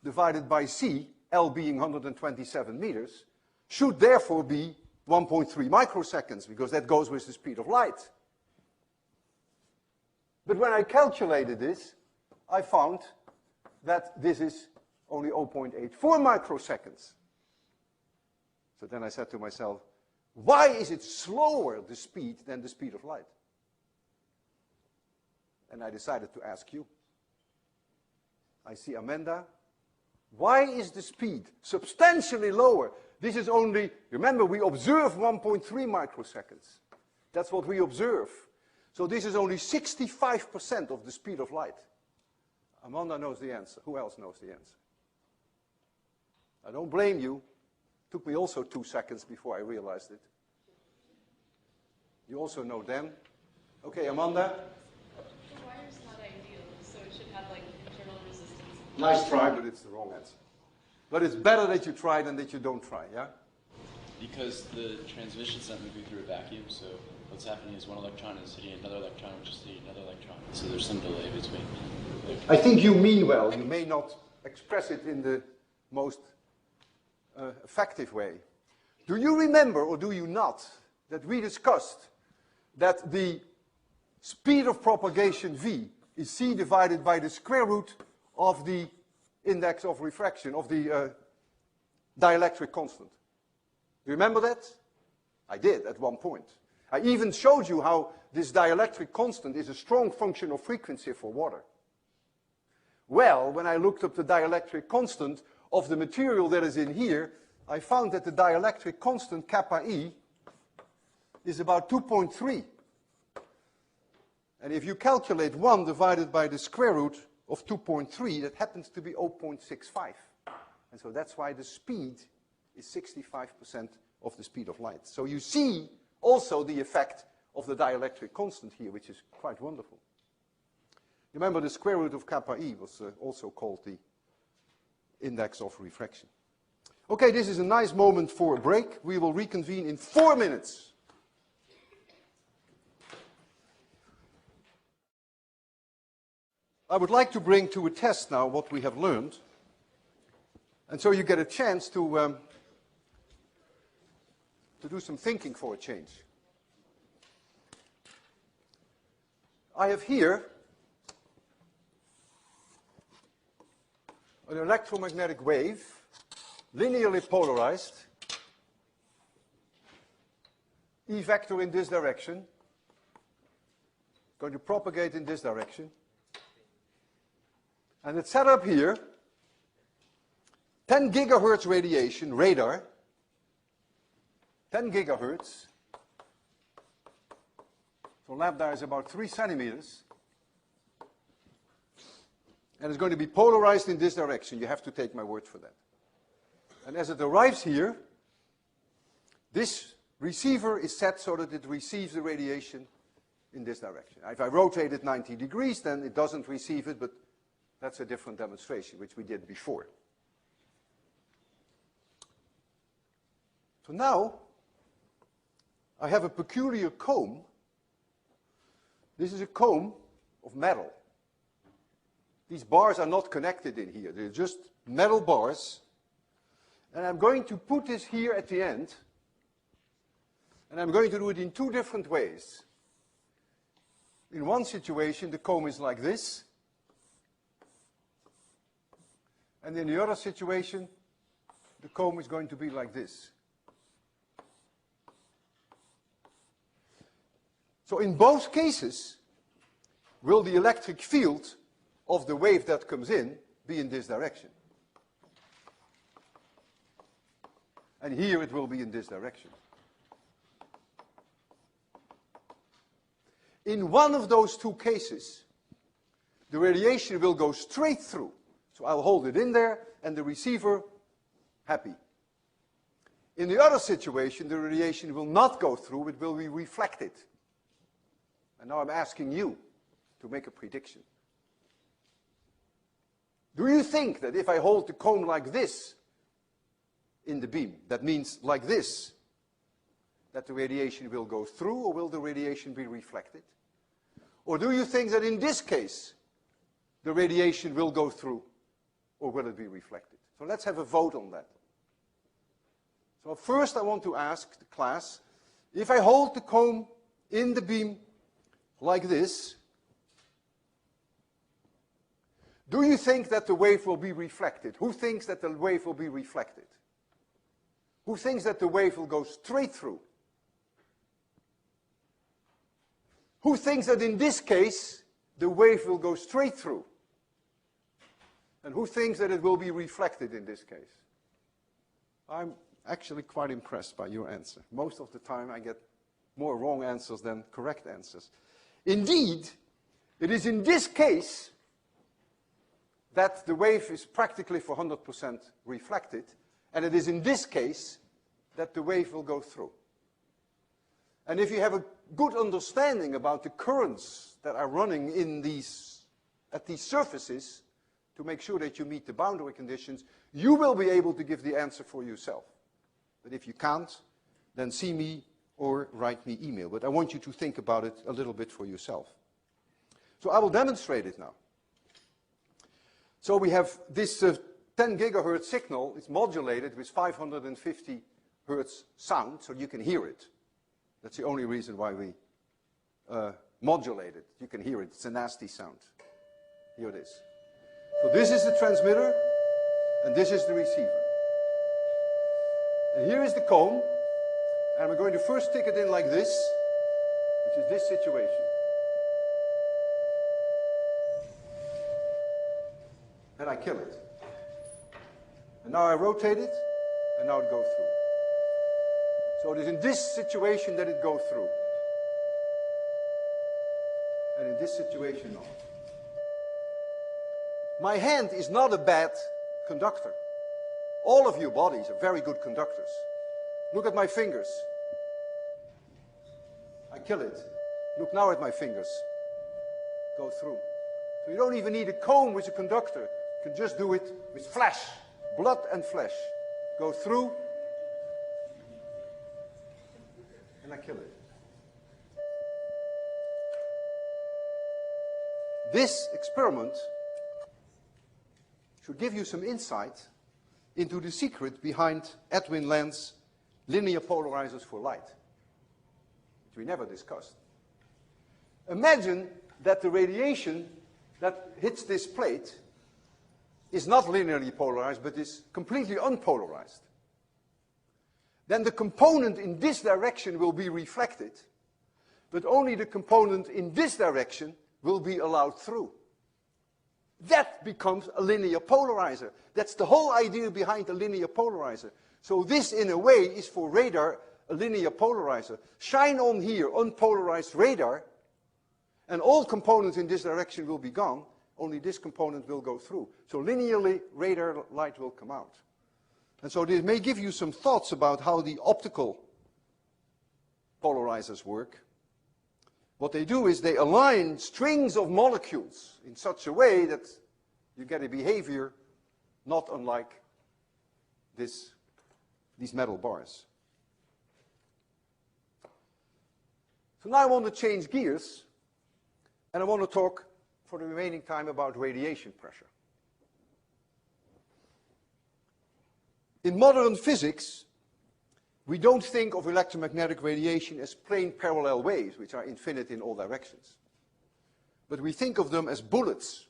divided by C, L being 127 meters, should therefore be 1.3 microseconds, because that goes with the speed of light. But when I calculated this, I found that this is only 0.84 microseconds. So then I said to myself, why is it slower, the speed, than the speed of light? And I decided to ask you. I see Amanda. Why is the speed substantially lower? This is only, remember, we observe 1.3 microseconds. That's what we observe. So this is only 65% of the speed of light. Amanda knows the answer. Who else knows the answer? I don't blame you. It took me also 2 seconds before I realized it. You also know Dan. Okay, Amanda? The wire's not ideal, so it should have like internal resistance. Nice try, but it's the wrong answer. But it's better that you try than that you don't try, yeah? Because the transmission's not moving through a vacuum, so what's happening is one electron is hitting another electron, which is hitting another electron. So there's some delay between. I think you mean well. You may not express it in the most effective way. Do you remember, or do you not, that we discussed that the speed of propagation v is c divided by the square root of the index of refraction, of the dielectric constant? Do you remember that? I did at one point. I even showed you how this dielectric constant is a strong function of frequency for water. Well, when I looked up the dielectric constant of the material that is in here, I found that the dielectric constant, kappa E, is about 2.3. And if you calculate 1 divided by the square root of 2.3, that happens to be 0.65. And so that's why the speed is 65% of the speed of light. So you see also the effect of the dielectric constant here, which is quite wonderful. Remember, the square root of kappa E was also called the index of refraction. Okay, this is a nice moment for a break. We will reconvene in 4 minutes. I would like to bring to a test now what we have learned. And so you get a chance to do some thinking for a change. I have here an electromagnetic wave, linearly polarized, E vector in this direction, going to propagate in this direction. And it's set up here, 10 gigahertz radiation, radar, 10 gigahertz. So lambda is about 3 centimeters. And it's going to be polarized in this direction. You have to take my word for that. And as it arrives here, this receiver is set so that it receives the radiation in this direction. If I rotate it 90 degrees, then it doesn't receive it, but that's a different demonstration, which we did before. So now, I have a peculiar comb. This is a comb of metal. These bars are not connected in here. They're just metal bars. And I'm going to put this here at the end. And I'm going to do it in 2 different ways. In one situation, the comb is like this. And in the other situation, the comb is going to be like this. So in both cases, will the electric field of the wave that comes in be in this direction? And here it will be in this direction. In one of those 2 cases, the radiation will go straight through. So I'll hold it in there, and the receiver, happy. In the other situation, the radiation will not go through, it will be reflected. And now I'm asking you to make a prediction. Do you think that if I hold the comb like this in the beam, that means like this, that the radiation will go through, or will the radiation be reflected? Or do you think that in this case, the radiation will go through, or will it be reflected? So let's have a vote on that. So first I want to ask the class, if I hold the comb in the beam like this, do you think that the wave will be reflected? Who thinks that the wave will be reflected? Who thinks that the wave will go straight through? Who thinks that in this case, the wave will go straight through? And who thinks that it will be reflected in this case? I'm actually quite impressed by your answer. Most of the time I get more wrong answers than correct answers. Indeed, it is in this case that the wave is practically for 100% reflected, and it is in this case that the wave will go through. And if you have a good understanding about the currents that are running in at these surfaces, to make sure that you meet the boundary conditions, you will be able to give the answer for yourself. But if you can't, then see me or write me email. But I want you to think about it a little bit for yourself. So I will demonstrate it now. So we have this 10 gigahertz signal. It's modulated with 550 hertz sound, so you can hear it. That's the only reason why we modulate it. You can hear it. It's a nasty sound. Here it is. So this is the transmitter, and this is the receiver. And here is the cone, and we're going to first stick it in like this, which is this situation. And I kill it. And now I rotate it, and now it goes through. So it is in this situation that it goes through. And in this situation, no. My hand is not a bad conductor. All of your bodies are very good conductors. Look at my fingers. I kill it. Look now at my fingers. Go through. So you don't even need a cone with a conductor. You can just do it with flesh, blood and flesh. Go through, and I kill it. This experiment should give you some insight into the secret behind Edwin Land's linear polarizers for light, which we never discussed. Imagine that the radiation that hits this plate is not linearly polarized, but is completely unpolarized. Then the component in this direction will be reflected, but only the component in this direction will be allowed through. That becomes a linear polarizer. That's the whole idea behind a linear polarizer. So this, in a way, is for radar a linear polarizer. Shine on here unpolarized radar, and all components in this direction will be gone. Only this component will go through. So linearly, radar light will come out. And so this may give you some thoughts about how the optical polarizers work. What they do is they align strings of molecules in such a way that you get a behavior not unlike these metal bars. So now I want to change gears, and I want to talk for the remaining time about radiation pressure. In modern physics, we don't think of electromagnetic radiation as plain parallel waves, which are infinite in all directions. But we think of them as bullets,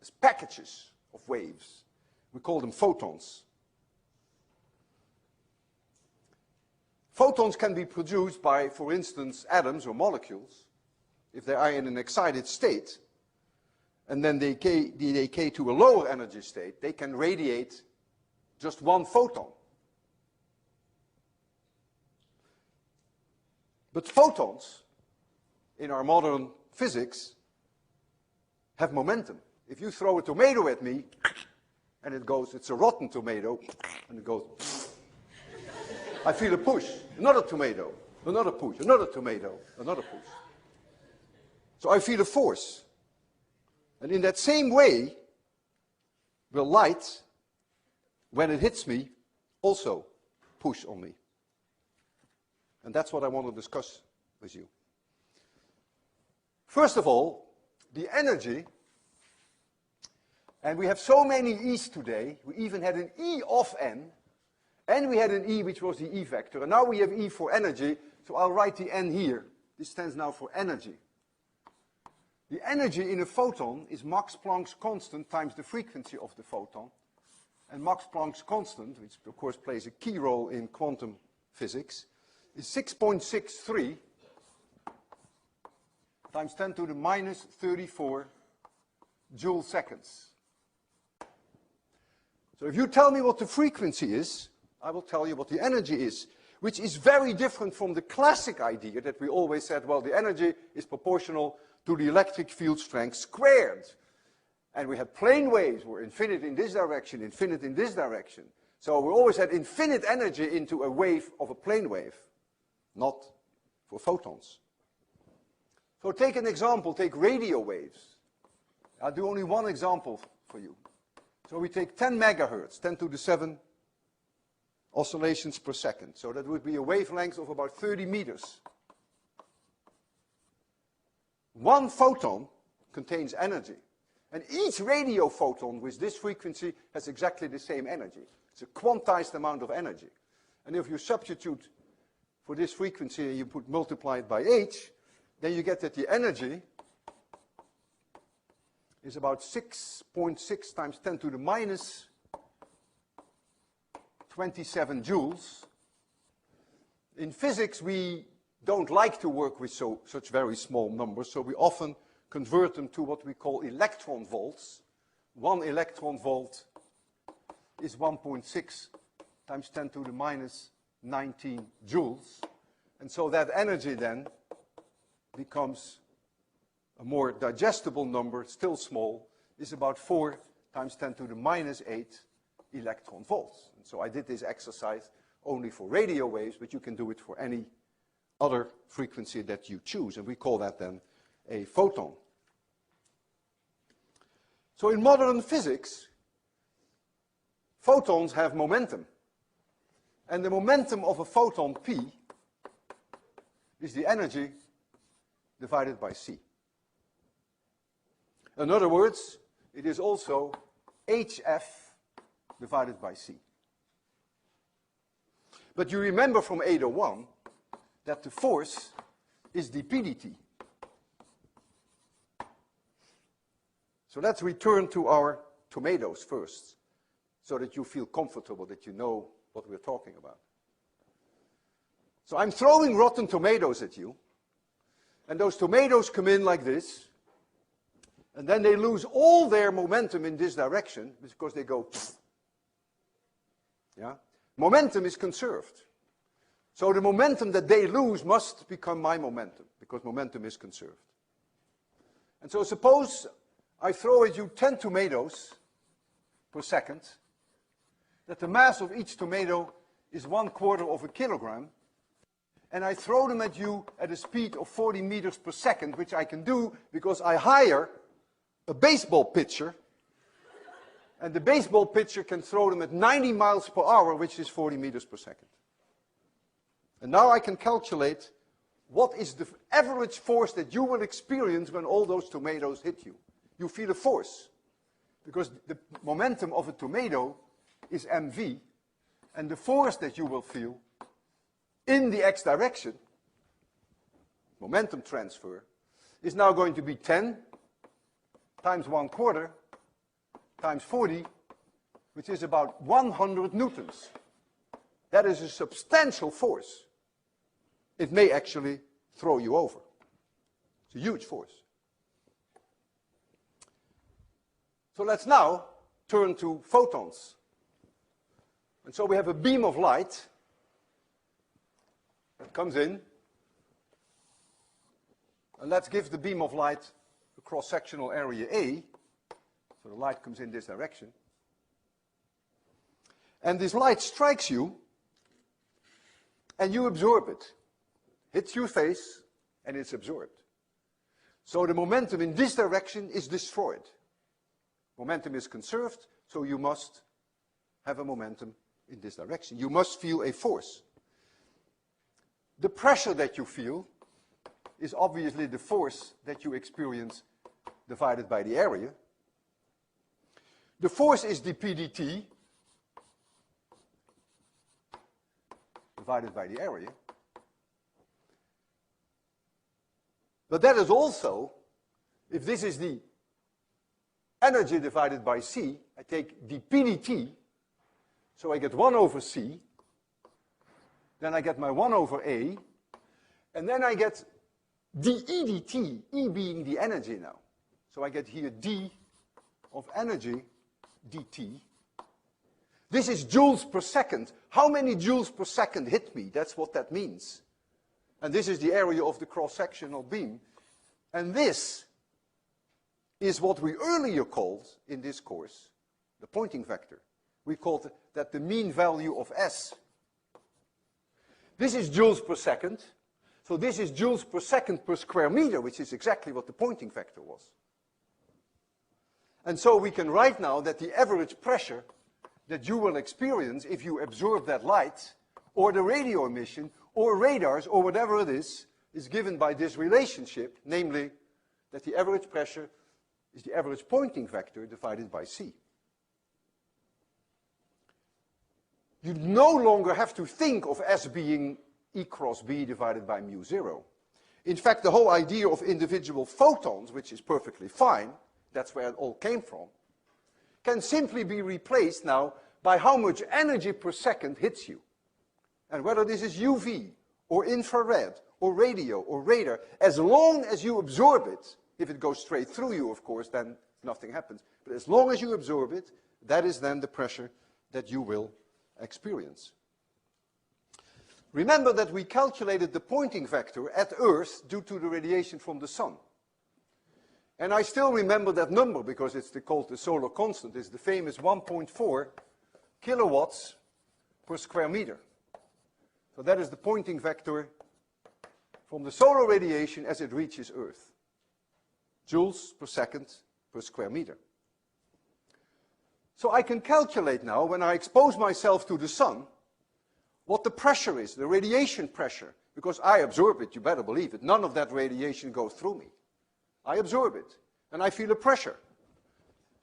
as packages of waves. We call them photons. Photons can be produced by, for instance, atoms or molecules, if they are in an excited state, and then they decay to a lower energy state, they can radiate just one photon. But photons, in our modern physics, have momentum. If you throw a tomato at me, and it goes, it's a rotten tomato, and it goes, I feel a push, another tomato, another push, another tomato, another push. So I feel a force. And in that same way, will light, when it hits me, also push on me. And that's what I want to discuss with you. First of all, the energy, and we have so many E's today, we even had an E of N, and we had an E which was the E vector, and now we have E for energy, so I'll write the N here. This stands now for energy. The energy in a photon is Max Planck's constant times the frequency of the photon, and Max Planck's constant, which of course plays a key role in quantum physics, is 6.63 times 10 to the minus 34 joule seconds. So if you tell me what the frequency is, I will tell you what the energy is, which is very different from the classic idea that we always said, well, the energy is proportional to the electric field strength squared. And we had plane waves were infinite in this direction, infinite in this direction. So we always had infinite energy into a wave of a plane wave, not for photons. So take an example, take radio waves. I'll do only one example for you. So we take 10 megahertz, 10 to the 7 oscillations per second. So that would be a wavelength of about 30 meters. One photon contains energy. And each radio photon with this frequency has exactly the same energy. It's a quantized amount of energy. And if you substitute for this frequency and you multiply it by h, then you get that the energy is about 6.6 times 10 to the minus 27 joules. In physics, we don't like to work with such very small numbers, so we often convert them to what we call electron volts. 1 electron volt is 1.6 times 10 to the minus 19 joules. And so that energy then becomes a more digestible number, still small, is about 4 times 10 to the minus 8 electron volts. And so I did this exercise only for radio waves, but you can do it for any other frequency that you choose, and we call that then a photon. So in modern physics, photons have momentum. And the momentum of a photon P is the energy divided by C. In other words, it is also HF divided by C. But you remember from 801 that the force is dp/dt. So let's return to our tomatoes first, so that you feel comfortable, that you know what we're talking about. So I'm throwing rotten tomatoes at you, and those tomatoes come in like this, and then they lose all their momentum in this direction, because they go, yeah? Momentum is conserved. So the momentum that they lose must become my momentum, because momentum is conserved. And so suppose I throw at you 10 tomatoes per second, that the mass of each tomato is 1/4 of a kilogram, and I throw them at you at a speed of 40 meters per second, which I can do because I hire a baseball pitcher, and the baseball pitcher can throw them at 90 miles per hour, which is 40 meters per second. And now I can calculate what is the average force that you will experience when all those tomatoes hit you. You feel a force, because the momentum of a tomato is mv, and the force that you will feel in the x direction, momentum transfer, is now going to be 10 times 1/4 times 40, which is about 100 newtons. That is a substantial force. It may actually throw you over. It's a huge force. So let's now turn to photons. And so we have a beam of light that comes in. And let's give the beam of light a cross-sectional area A. So the light comes in this direction. And this light strikes you, and you absorb it. Hits your face, and it's absorbed. So the momentum in this direction is destroyed. Momentum is conserved, so you must have a momentum in this direction. You must feel a force. The pressure that you feel is obviously the force that you experience divided by the area. The force is dp/dt divided by the area. But that is also, if this is the energy divided by c, I take dp/dt, so I get 1 over c, then I get my 1 over a, and then I get dE dt, E being the energy now. So I get here d of energy dt. This is joules per second. How many joules per second hit me? That's what that means. And this is the area of the cross-sectional beam. And this is what we earlier called, in this course, the Poynting vector. We called that the mean value of S. This is joules per second. So this is joules per second per square meter, which is exactly what the Poynting vector was. And so we can write now that the average pressure that you will experience if you absorb that light, or the radio emission, or radars, or whatever it is given by this relationship, namely that the average pressure is the average Poynting vector divided by c. You no longer have to think of S being E cross B divided by mu 0. In fact, the whole idea of individual photons, which is perfectly fine, that's where it all came from, can simply be replaced now by how much energy per second hits you. And whether this is UV, or infrared, or radio, or radar, as long as you absorb it, if it goes straight through you, of course, then nothing happens. But as long as you absorb it, that is then the pressure that you will experience. Remember that we calculated the Poynting vector at Earth due to the radiation from the sun. And I still remember that number because it's called the solar constant. It's the famous 1.4 kilowatts per square meter. So that is the Poynting vector from the solar radiation as it reaches Earth. Joules per second per square meter. So I can calculate now, when I expose myself to the sun, what the pressure is, the radiation pressure, because I absorb it, you better believe it. None of that radiation goes through me. I absorb it, and I feel a pressure.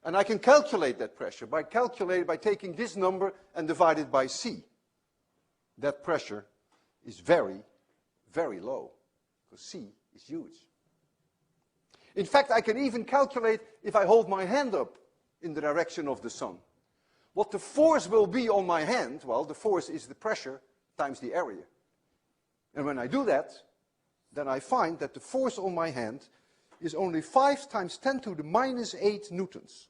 And I can calculate that pressure by taking this number and divide it by c. That pressure is very, very low, because c is huge. In fact, I can even calculate, if I hold my hand up in the direction of the sun, what the force will be on my hand. Well, the force is the pressure times the area. And when I do that, then I find that the force on my hand is only 5 times 10 to the minus 8 newtons.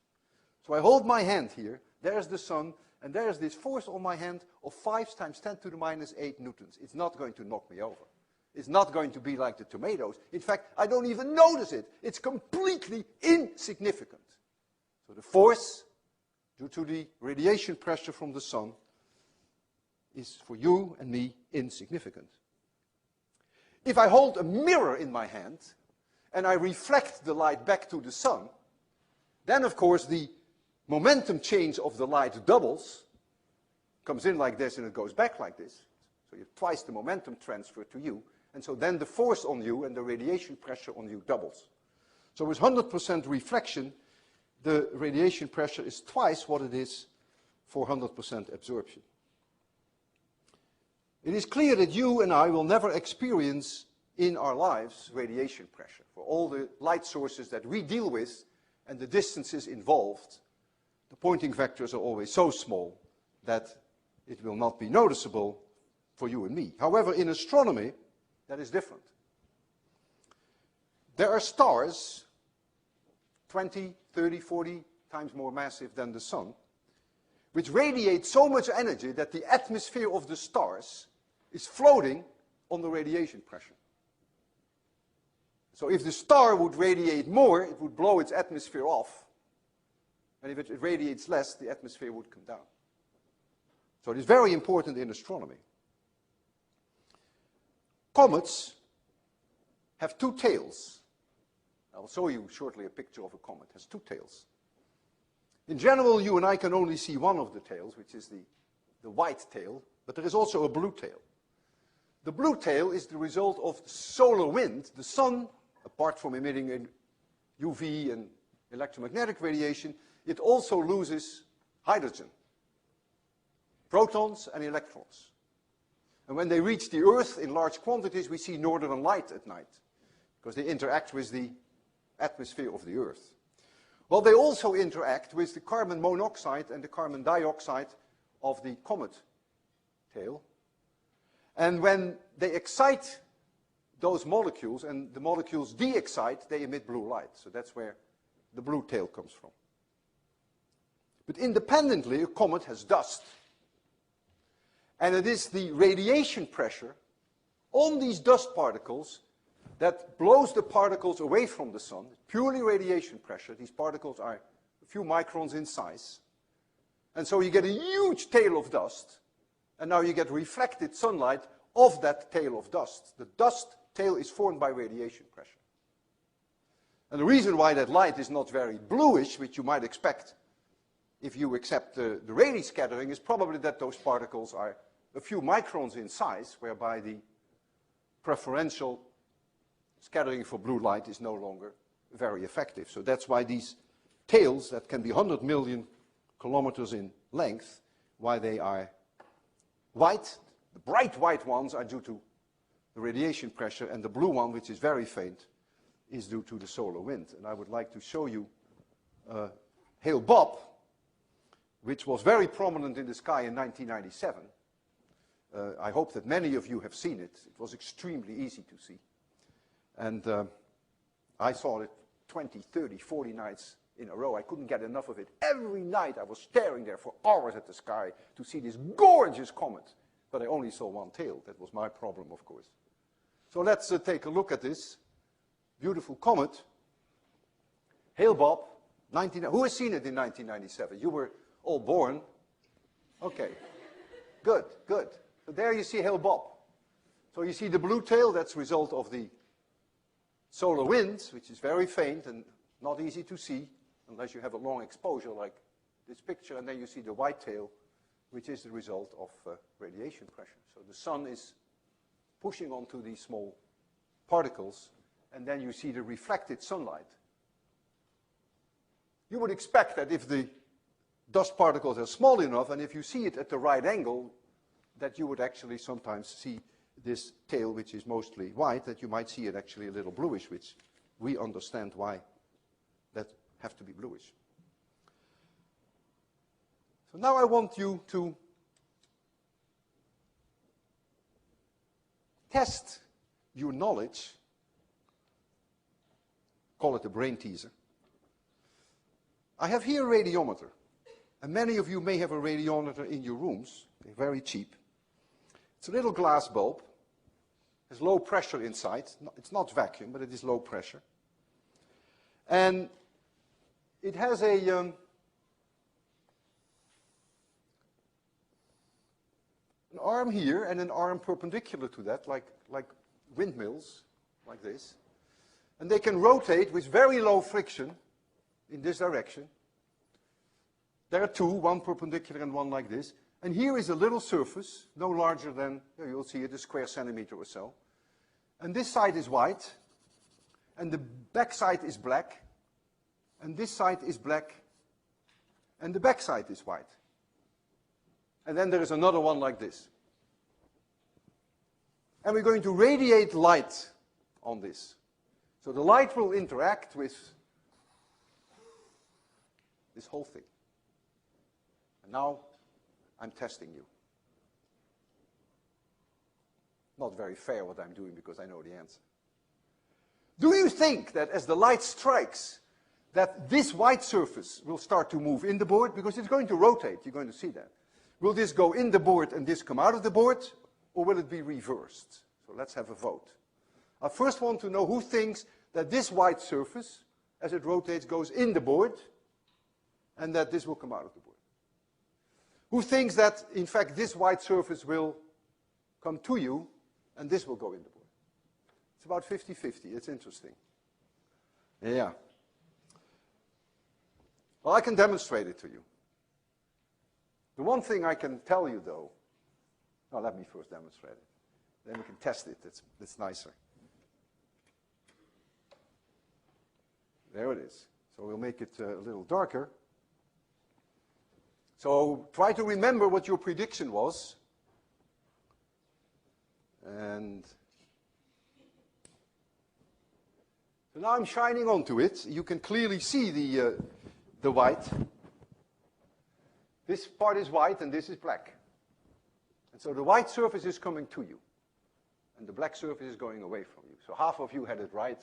So I hold my hand here, there's the sun, and there's this force on my hand of 5 times 10 to the minus 8 newtons. It's not going to knock me over. It's not going to be like the tomatoes. In fact, I don't even notice it. It's completely insignificant. So the force, due to the radiation pressure from the sun, is for you and me insignificant. If I hold a mirror in my hand and I reflect the light back to the sun, then of course the momentum change of the light doubles, comes in like this and it goes back like this. So you have twice the momentum transfer to you, and so then the force on you and the radiation pressure on you doubles. So with 100% reflection, the radiation pressure is twice what it is for 100% absorption. It is clear that you and I will never experience in our lives radiation pressure. For all the light sources that we deal with and the distances involved, the Poynting vectors are always so small that it will not be noticeable for you and me. However, in astronomy, that is different. There are stars 20, 30, 40 times more massive than the sun, which radiate so much energy that the atmosphere of the stars is floating on the radiation pressure. So if the star would radiate more, it would blow its atmosphere off. And if it radiates less, the atmosphere would come down. So it is very important in astronomy. Comets have 2 tails. I'll show you shortly a picture of a comet. It has 2 tails. In general, you and I can only see one of the tails, which is the white tail, but there is also a blue tail. The blue tail is the result of solar wind. The sun, apart from emitting UV and electromagnetic radiation, it also loses hydrogen, protons and electrons. And when they reach the Earth in large quantities, we see northern light at night, because they interact with the atmosphere of the Earth. Well, they also interact with the carbon monoxide and the carbon dioxide of the comet tail. And when they excite those molecules, and the molecules de-excite, they emit blue light. So that's where the blue tail comes from. But independently, a comet has dust. And it is the radiation pressure on these dust particles that blows the particles away from the sun, purely radiation pressure. These particles are a few microns in size. And so you get a huge tail of dust, and now you get reflected sunlight of that tail of dust. The dust tail is formed by radiation pressure. And the reason why that light is not very bluish, which you might expect if you accept the Rayleigh scattering, is probably that those particles are a few microns in size, whereby the preferential scattering for blue light is no longer very effective. So that's why these tails that can be 100 million kilometers in length, why they are white. The bright white ones are due to the radiation pressure, and the blue one, which is very faint, is due to the solar wind. And I would like to show you Hale-Bopp, which was very prominent in the sky in 1997. I hope that many of you have seen it. It was extremely easy to see. And I saw it 20, 30, 40 nights in a row. I couldn't get enough of it. Every night I was staring there for hours at the sky to see this gorgeous comet. But I only saw one tail. That was my problem, of course. So let's take a look at this beautiful comet. Hale-Bopp, who has seen it in 1997? You were all born. Okay. Good, good. So there you see Hale-Bopp. So you see the blue tail, that's a result of the solar wind, which is very faint and not easy to see unless you have a long exposure like this picture. And then you see the white tail, which is the result of radiation pressure. So the sun is pushing onto these small particles, and then you see the reflected sunlight. You would expect that if the dust particles are small enough, and if you see it at the right angle, that you would actually sometimes see this tail, which is mostly white, that you might see it actually a little bluish, which we understand why that have to be bluish. So now I want you to test your knowledge, call it a brain teaser. I have here a radiometer, and many of you may have a radiometer in your rooms. They're very cheap. It's a little glass bulb. There's low pressure inside. It's not vacuum, but it is low pressure. And it has an arm here and an arm perpendicular to that, like windmills, like this. And they can rotate with very low friction in this direction. There are two, one perpendicular and one like this. And here is a little surface, no larger than, you'll see it, a square centimeter or so. And this side is white, and the back side is black, and this side is black, and the back side is white. And then there is another one like this. And we're going to radiate light on this. So the light will interact with this whole thing. And now I'm testing you. Not very fair what I'm doing because I know the answer. Do you think that as the light strikes, that this white surface will start to move in the board? Because it's going to rotate, you're going to see that. Will this go in the board and this come out of the board? Or will it be reversed? So let's have a vote. I first want to know who thinks that this white surface, as it rotates, goes in the board, and that this will come out of the board. Who thinks that, in fact, this white surface will come to you, and this will go in the board? It's about 50-50. It's interesting. Yeah. Well, I can demonstrate it to you. The one thing I can tell you, though, well, let me first demonstrate it. Then we can test it. It's nicer. There it is. So we'll make it a little darker. So try to remember what your prediction was. And so now I'm shining onto it. You can clearly see the white. This part is white and this is black. And so the white surface is coming to you. And the black surface is going away from you. So half of you had it right,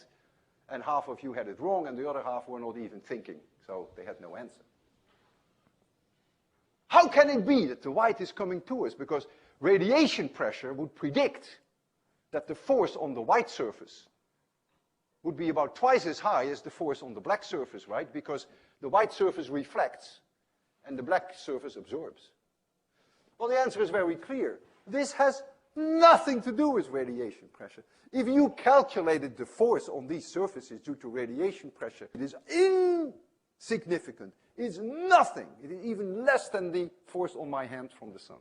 and half of you had it wrong, and the other half were not even thinking. So they had no answer. How can it be that the white is coming to us? Because radiation pressure would predict that the force on the white surface would be about twice as high as the force on the black surface, right? Because the white surface reflects and the black surface absorbs. Well, the answer is very clear. This has nothing to do with radiation pressure. If you calculated the force on these surfaces due to radiation pressure, it is insignificant. It's nothing. It is even less than the force on my hand from the sun.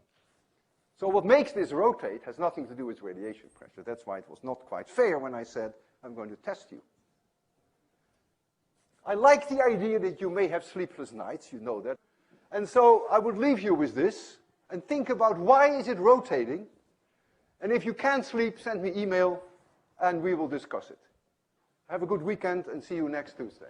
So what makes this rotate has nothing to do with radiation pressure. That's why it was not quite fair when I said, I'm going to test you. I like the idea that you may have sleepless nights, you know that. And so I would leave you with this and think about why is it rotating? And if you can't sleep, send me email and we will discuss it. Have a good weekend and see you next Tuesday.